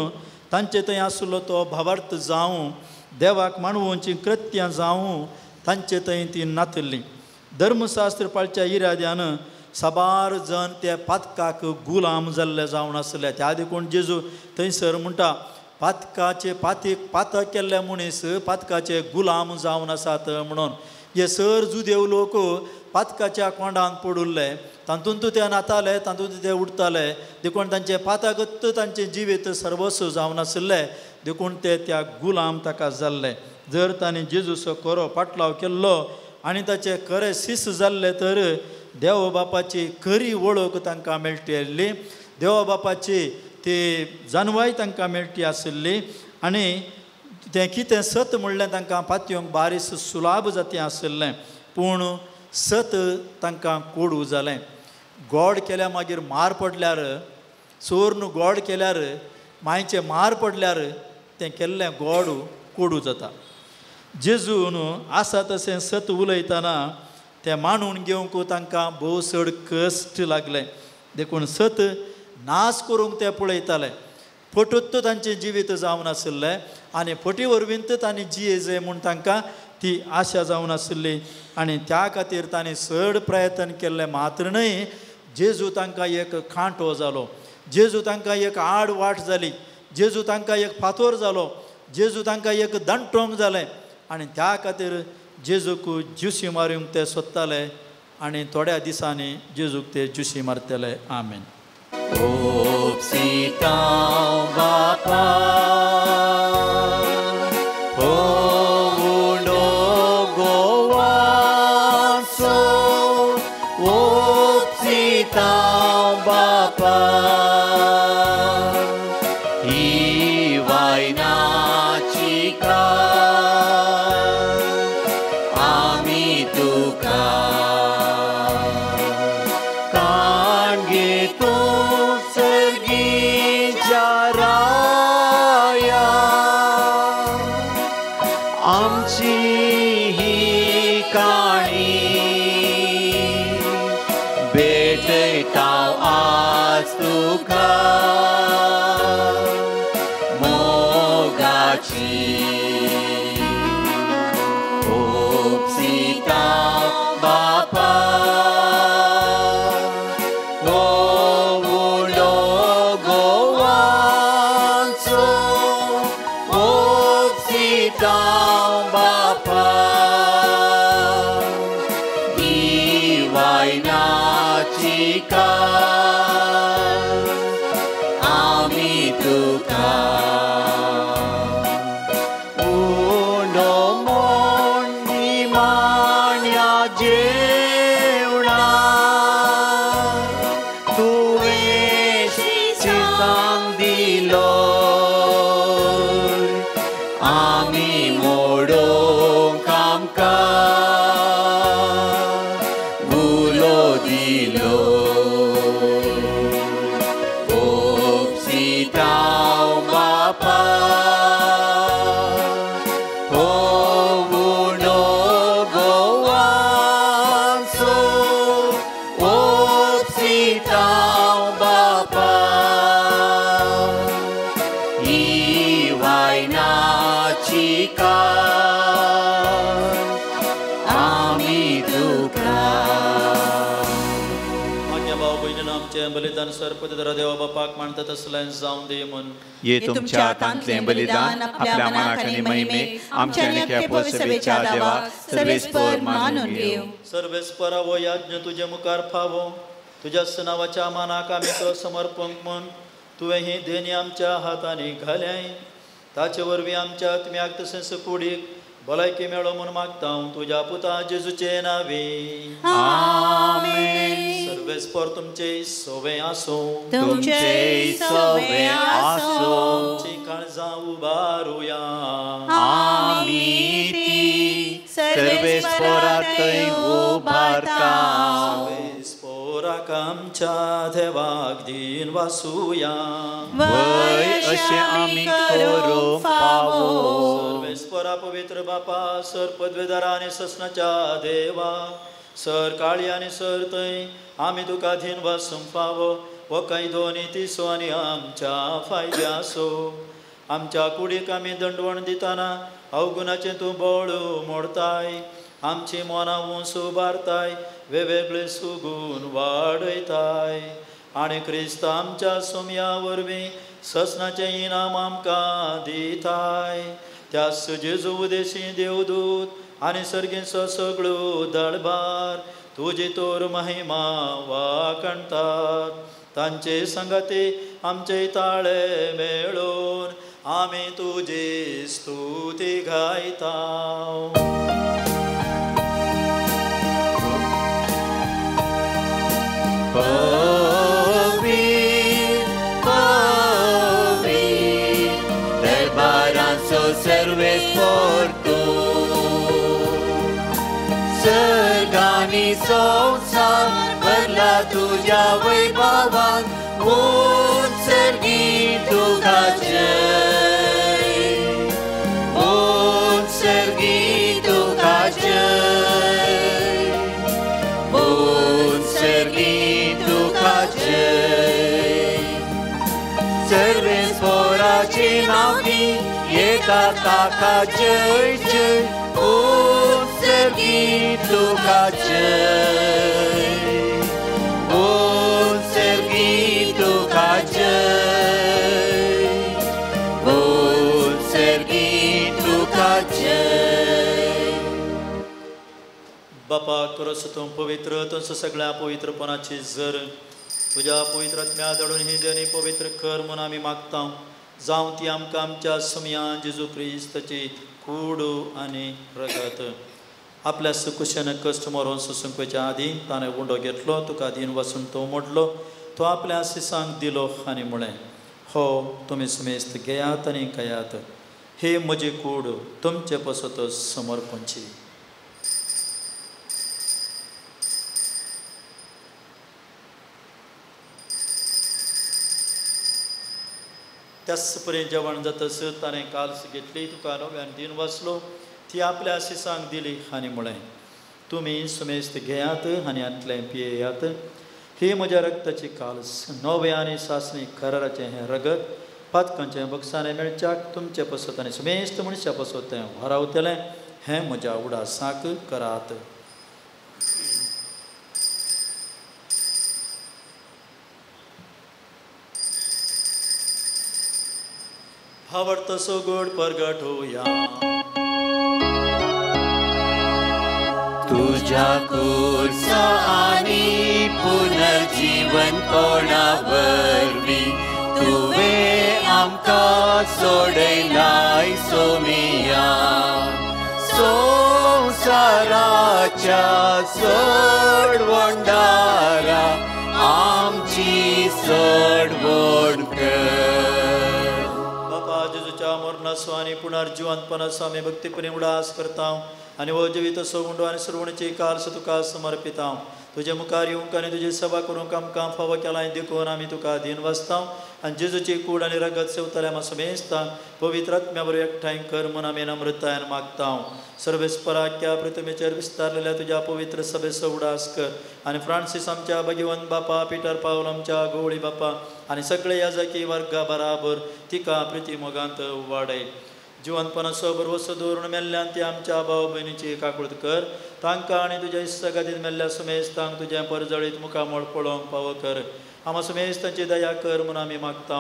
तांचे थंय आशिल्लो तो भावार्थ जावं, देवाक मानवोवची कृत्यां जावं तांचे थंय ती नातल्ली. धर्मशास्त्र पाळच्या इराद्यान साबार जण ते पातकाक गुलाम जाल्ले जावन आसले. त्या देखून जेजू थंयसर म्हणटा पातक केल्ले मनीस पातकाचे गुलाम जावन आसात म्हणून. हे सर जुदेव लोक पातकाच्या कोंडान पडुल्ले, तातूंत ते नाताले, तातूंत ते उठताले, देखून तांचे पातकत तांचे जिवीत सर्वस्व जावन आसले, देखून ते त्या गुलाम ताका जाल्ले. जर तांणी जेजूचो खरो पाटलाव केल्लो आनी ताचे खरे शिस जाल्ले तर देव बापाची खरी वळख तांकां मेळटी आसली, देव बापाची ती जानवाय तांकां मेळटी आसली आनी तें कितें सत म्हणलें तांकां पातयेवंक बारीस सुलाभ जातें आसलें. पूण सत तांकां कोडू जालें. गोड केल्या मागीर मार पडल्यार, चोर न्हू गोड केल्यार मांयचे मार पडल्यार तें केल्लें गोड कोडू जाता. जेजून आसा तशें सत उलयतना तें मांडून घेवंक तांकां भोव चड कश्ट लागले. देखून सत नाश करूंक ते पळयताले. फटूत तांचें जिवीत जावन आसलें आनी फटी वरवींत तांणी जियेजे म्हूण तांकां ती आशा जावन आसली आनी त्या खातीर तांणी चड प्रयत्न केल्ले. मात्र न्हय, जेजू तांकां एक खांटो जालो, जेजू तांकां एक आड वाट जाली, जेजू तांकां एक फातोर जालो, जेजू तांकां एक दंटोंग जालें आनी त्या खातीर जेजूक जुशी मारूंक ते सोदताले आनी थोड्या दिसांनी जेजूक ते जुशी मारतले. आमेन. Opsitau Bapa, Ouno Gowaso, Opsitau Bapa, Iwaina Chika, Amituka. बलिदान सर्पदरा देवा बापाक मानता तसलें जावं दे म्हूण. ये तुमच्या हातांतलें बलिदान आपल्या मनाक आनी महिमेक आमच्या आनी पवित्र सभेच्या देवा सर्वेस्पर मानून घेव. सर्वेस्परा वो याज्ञ तुजे मुखार फावो, तुज्या नांवाच्या मानाक आमी तो समर्पण म्हूण तुवें ही देणी आमच्या हातांनी घाल्याय. ताचे वरवीं आमच्या आत्म्याक तशेंच कुडीक भलायकी मेळो म्हूण मागता तुझ्या पुता जेजूचे नावे. आमेन. सर्वेस्पर तुमचे सवे आसो. तुमचे सवे आसो. तुमची काळजां उबारुया. आमी ती सर्वेस्परांतय उबारता. सर्वेस्पराक आमच्या देवाक दिन वासुया. वय अशें आमी करूंक फावो. सर्वेस्परा पवित्र बापा सर पदवेदारा आनी ससनाच्या देवा सर काळी आनी सर थंय आमी तुका दिन वासूंक फावो. वो काही दोनी तिसो आनी आमच्या फायद्या आसो. आमच्या कुडीक आमी दंडवण दितना अवगुणाचें तूं बोळू मोडताय. आमची मोना उंच उबारताय. वेगवेगळे सुगून वाडयताय. आनी क्रिस्त आमच्या सोम्या वरवीं ससनाचें इनाम आमकां दिताय. त्या जेजू उदेशी देवदूत आनी सर्गीचो सगळो दळबार तुजी तोर महिमा वाकणतात. तांचे संगती आमचे ताळे मेळोवन आमी तुजी स्तुती गायता. सर्वेस्पर सर्गानी संसार भरला तुझ्या वैभवान. उत्सर्गी तुका जय. उत्सर्गी तुका जय. उत्सर्गी तुका जय. सर्वेस्पराचे नावी येता ताका जय जय. उत्सर्गी तुका जय. उत्सर्गी तुका जय. उत्सर्गी तुका जय. बापा करस तूं पवित्र तस सगळ्या पवित्रपणाची जर तुझ्या पवित्र आत्म्या दडून ही देणी पवित्र कर म्हूण आमी मागता. जावं ती आमकां आमच्या सोम्या जेजू क्रिस्ताची कूड आनी रगत. आपल्या सुकुशेन कश्ट मरून सुसंकच्या आदी ताणें उंडो घेतलो. तुका दिन वचून तो मोडलो. तो आपल्या शिसांक दिलो आनी म्हळें हो तुमी सुमेस्त घेयात आनी खायात. हे म्हजी कूड तुमचे पसत समर्पणची. त्याच पर्यंत जेवण जातस ताणें काल्स घेतली. तुका नव्यान दिन वाचलो. ती आपल्या शिसांक दिली आनी म्हळें तुमी सुमेस्त घेयात आनी आतलें पियेयात. ही म्हज्या रक्ताची काल्स नवे आनी सासणी कराराचें हें रगत पातकांचें बक्षाने मेळच्याक तुमचे पसत आनी सुमेस्त मनशा पसत तें व्हरावतलें. हें म्हज्या उडासाक करात. भावार्थसो गोड परगट होया. तुझ्या कुर्स आणि पुनर्जीवन कोणा वरवी तुवें आमकां सोडयलाय सोमिया. संसाराच्या सोडवंडारा आमची सोडवण कर. मरणासो आनी पुनर्जिवंतपणासो आमी भक्तीपणी उडास करता आनी हो जिवीत असो उंडो आनी सरवणीची काल्स तुका समर्पिता. तुजे मुखार येवंक आनी तुजी सभा करूंक आमकां फावो केलां देखून आमी तुका दिन वाचता आनी जेजूची कूड आनी रगत सेवतले आमी समेजता. पवित्र आत्म्या बरो एकठांय कर म्हूण आमी नम्रतायेन मागता. सर्वेस्पराच्या प्रतिमेचेर विस्तारलेल्या तुज्या पवित्र सभेचो उडास कर आनी फ्रांसीस आमच्या भगिवंत बापा पिटर पावल आमच्या गवळी बापा आनी सगळे याजकी वर्गा बराबर तिका प्रिती मोगांत वाडय. जिवंतपणाचो बरोवसो दवरून मेल्ल्यान ती आमच्या भाव भयणीची काकूळट कर. तांकां आनी तुज्या इश्टगादीन मेल्ल्या सुमेस्तांक तुजें परजळीत मुखामोळ पळोवंक फावो कर. आमी सुमेस्तांची दया कर म्हूण आमी मागता.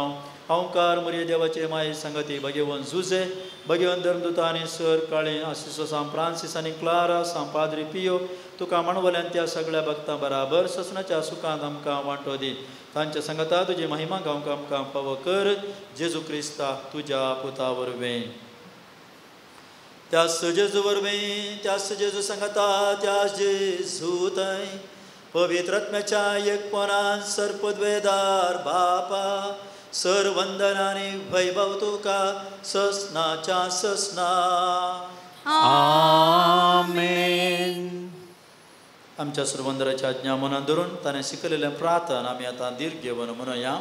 अवकार मरिये देवाचे माये संगती भगिवन जुजे भगिवन धर्मदूत आनी सर काळी आशिसो सांव फ्रांसीस आनी क्लारा सांव पाद्री पियो तुका म्हणवल्यान त्या सगळ्या भक्तां बराबर ससनाच्या सुखांत आमकां वांटो दी. तांच्या संगता तुजी महिमा गावंक आमकां फावो कर. जेजू क्रिस्ता तुज्या पुता वरवीं. त्यास जेजू वरवीं त्यास जेजू सांगता त्यास जेजू थंय पवित्र आत्म्याच्या एकपणान सरपदवेदार बापा सर वंदन आनी वैभव तुका ससनाच्या ससना आमेन. आमच्या सुरवंदराच्या आज्ञा मनात धरून ताणें शिकयलेलें प्रार्थन आमी आतां दीर्घ घेवन म्हणूया.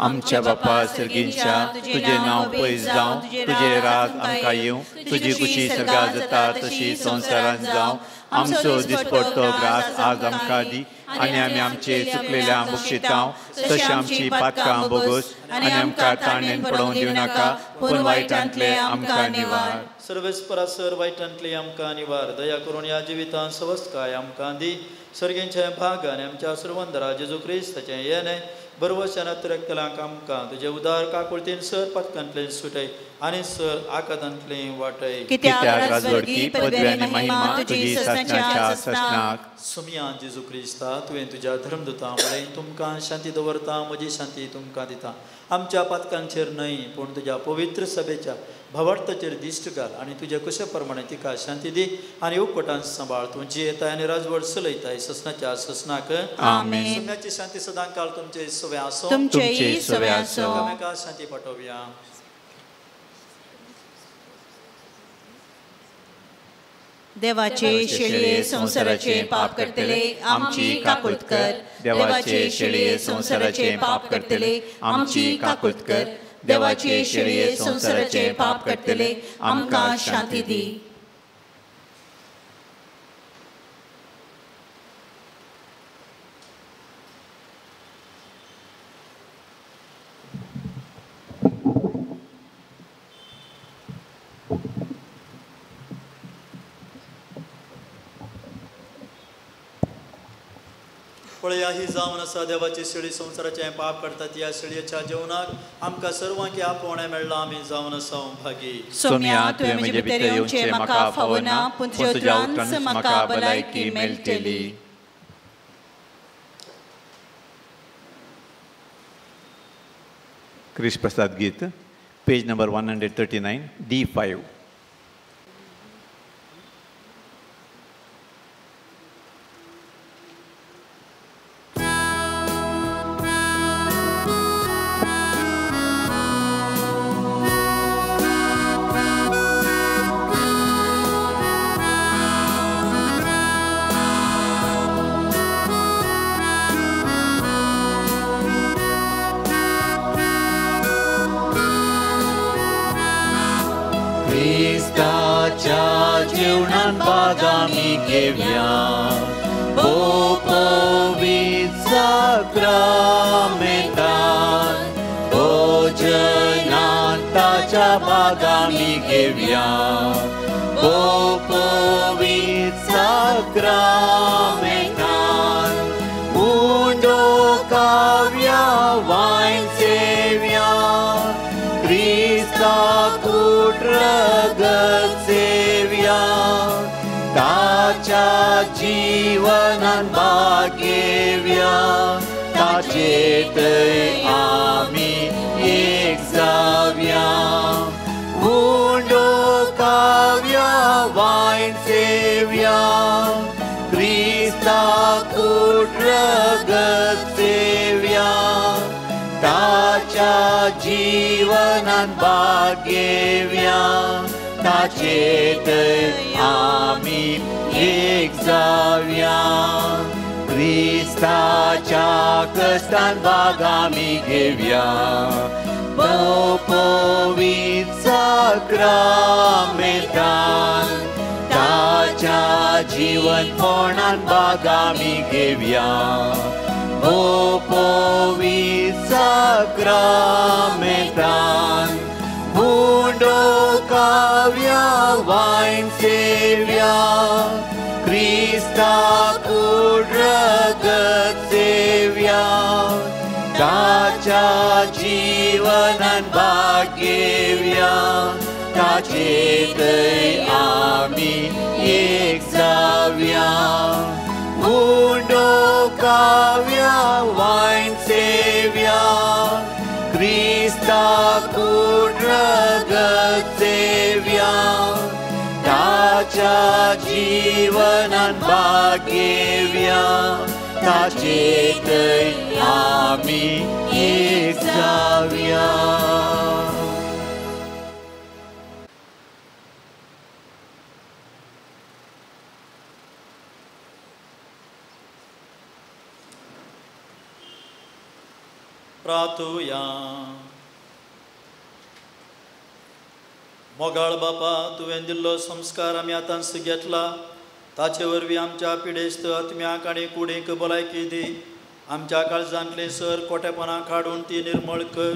आमच्या बापा सर्गींच्या तुझे नाव पयस जावं, तुझे राज आमकां येवं, तुजी कुशी सर्गार जाता तशी संवसारांत जावं. आमचो दिसपडटो ग्रास आज आमकां दी आनी आमी आमचे चुकलेल्या बक्षितांव तशी आमची पातकां बोगोस आनी आमकां ताणेन पडोवंक दिवं नाका पूण वायटांतले आमकां निवार. सर्वेस्परा सर वायटांतली आमकां निवार. दया करून ह्या जिवितांत सवस्काय आमकां दी. सर्गींचे भाग आनी आमच्या सुरवंदरा जेजू क्रिस्ताचें येणें बरोवशान अतिरेकतलांक आमकां तुजे उदार काकुळतीन सर पातकांतले सुटय आनी सर आकांतांतली वाटय. कित्याक राजवडकी पदवी आनी महिमा तुजी ससनाच्या ससनाक. सुमयान जेजू क्रिस्ता तुवें तुज्या धर्मदुतां म्हळें तुमकां शांती दवरता म्हजी शांती तुमकां दिता. आमच्या पातकांचेर न्हय पूण तुज्या पवित्र सभेच्या भवार्थाचेर दिश्ट घाल आनी तुजे कशे प्रमाणे तिका शांती दी आनी उपकोटान सांबाळ. तूं जियेताय आनी राजवड चलयताय ससनाच्या ससनाक. आमेन. सुम्याची शांती सदां काळ तुमचे सवे आसो. तुमचेय सवे आसो. एकामेकां शांती पाठोवया. देवाचे शेळये संसाराचे पाप करतले आमची काकुळत कर. देवाचे शेळये संसाराचे पाप करतले आमची काकुळत कर. देवाचे शेळये संसाराचे पाप करतले आमकां शांती दी. पळया ही जावन आसा देवाची शेळी संसाराचे पाप करतात. ह्या शेळयेच्या जेवणाक आमकां सर्वांकी आपोवणें मेळ्ळां. आमी जावन आसा भागी. सोम्या तुवें म्हजे भितर येवचें म्हाका फावना पूण तुज्या उतरांत म्हाका भलायकी मेळटली. क्रिश प्रसाद गीत पेज नंबर 139 D5. जीवनान भाग आमी घेवया. पवित्र साक्रामेंतान भोजनान ताच्या भाग आमी घेवया. पवित्र साक्रामेंतान उंडो काव्या वायन सेव्या. क्रिस्ता कुट्रगत सेव्या. ताच्या जीवनान भाग घेवया. ताचेत आमी एक जावया. उंडो काव्या वायन सेव्या. क्रिस्ता कुट्रगत सेव्या. ताच्या जीवनान भाग घेवया. ताचेत आमी एक जावया. क्रिस्ताच्या कश्टान भाग आमी घेवया. पवित्र साक्रामेंतान ताच्या जीवनपणान भाग आमी घेवया. पवित्र साक्रामेंतान उंडो काव्या वायन सेव्या. क्रिस्ता कुट्रगत सेव्या. ताच्या जीवनान भाग घेवया. ताचेत आमी एक जावया. उंडो काव्या वायन सेव्या. क्रिस्ता कुट्रगत सेव्या. ताच्या जीवनान भाग्येव्या ताचे थंय आमी एक जावया. प्रार्थुया. मोगाळ बापा, तुवें दिल्लो संस्कार आमी आतांच घेतला. ताचे वरवीं आमच्या पिडेस्त आत्म्याक आनी कुडीक भलायकी दी. आमच्या काळजांतले सर कोटेपणां काडून ती निर्मळ कर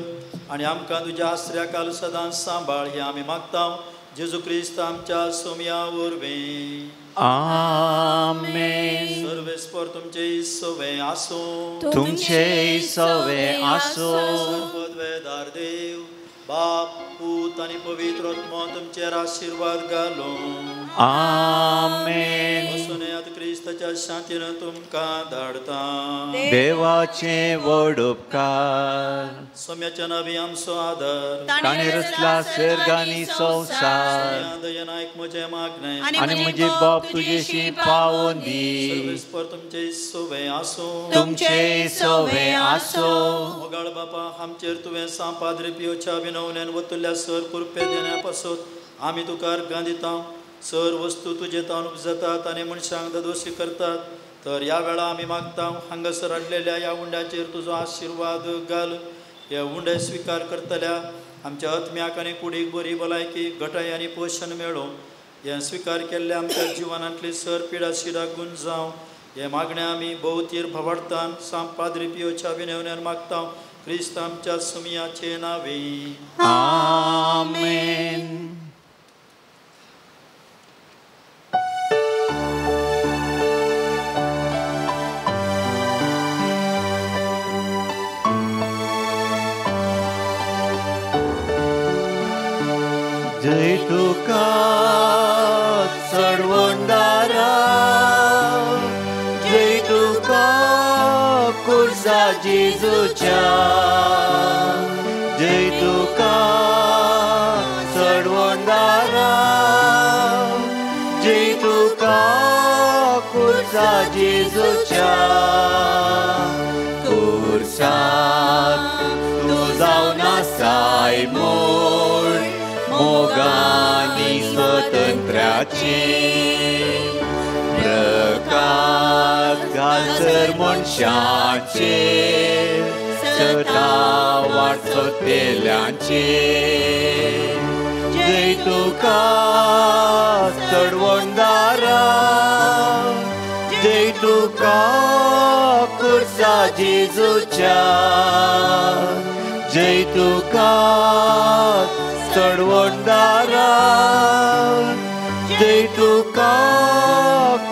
आनी आमकां तुज्या आश्र्याखाल सदांच सांबाळ. हें आमी मागता जेजू क्रिस्त आमच्या सोम्या वरवीं. आमेन. सर्वेस्पर तुमचे सवे आसूं. तुमचे सवे आसूं. सर्ववेदार देव बाप, पूत आनी पवित्र आत्मा तुमचेर आशीर्वाद घालूं. आमेन. वसुनेत क्रिस्ताच्या शांतीन तुमकां धाडता. देवाचे व्हड उपकार. सोम्याच्या नवी आमचो आदर. ताणें रचला सर्ग आनी संवसार. दयनायक म्हजे मागणे आनी म्हजी बाप तुजेशी पावोवन दी. सर्वेस्पर तुमचे सवे आसूं. तुमचे सवे आसूं. मोगाळ बापा, आमचेर तुवें सांपाद्री पियोच्या विनवण्यान वतुल्ल्या सर कुरपे देण्या पासत आमी तुका अर्गां दिता. सर वस्तू तुजे तावन उपजतात आनी मनशांक दोशी करतात. तर ह्या वेळा आमी मागता हांगासर हाडलेल्या ह्या उंड्याचेर तुजो आशिर्वाद घाल. हे उंडे स्विकार करतल्या आमच्या आत्म्याक आनी कुडीक बरी भलायकी, घटाय आनी पोशण मेळों. हे स्विकार केल्ल्या आमच्या जिवनांतली सर पिडा शिडा गुण जावं. हे मागणें आमी भोवतीर भवाडतान सांपाद्री पियोच्या विनवण्यान मागता. क्रिस्त आमच्या सुमियाचे नावे. आमेन. जय तुका चडवंदारा. जय तुका कुर्सा जेजूच्या. जय तुका चडवंदारा. जय तुका कुर्सा जेजूच्या. कुर्सात तूं जावन आसाय मोड मोगानी स्वतंत्राचे. प्रकाश घालसर मनशाचे सता वाटचो तेल्यांचे. जय तुका चडवंदारा. जय तुका कुर्सा जेजूच्या. जय तुका चडवंदारा. जय तुका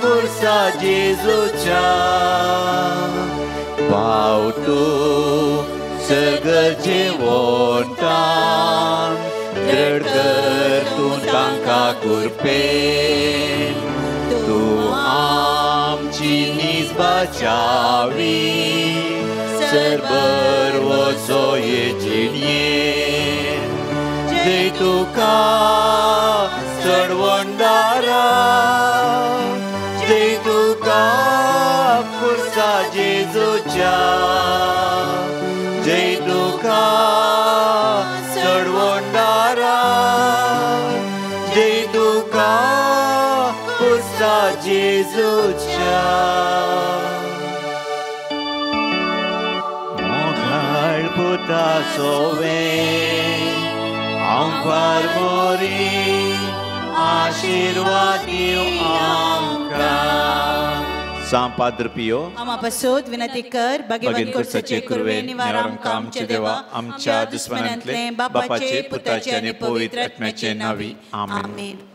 कुर्सा जेजूच्या. पावतू सगळ जेवोटान दृढ कर तूं तांकां कुरपेन. तूं आमची नीज बाचावी. सरबर वचो येजिणयेन. जय तुका चडवंदारा. जय तुका कुर्सा जेजूच्या. जय तुका चडवंदारा. जय तुका कुर्सा जेजूच्या. मोगाळ पुता सोवे आमकां मोरी आशीर्वाद दिवं आमकां. सांपाद्र पियो आमा पासोद विनंती कर. भगवान कुर्साचे कुरवे निवार आमकां आमचे देवा. आमच्या दुस्मनांतले बापाचे, पुताचे आनी पवित्र आत्म्याचे नावी. आमेन.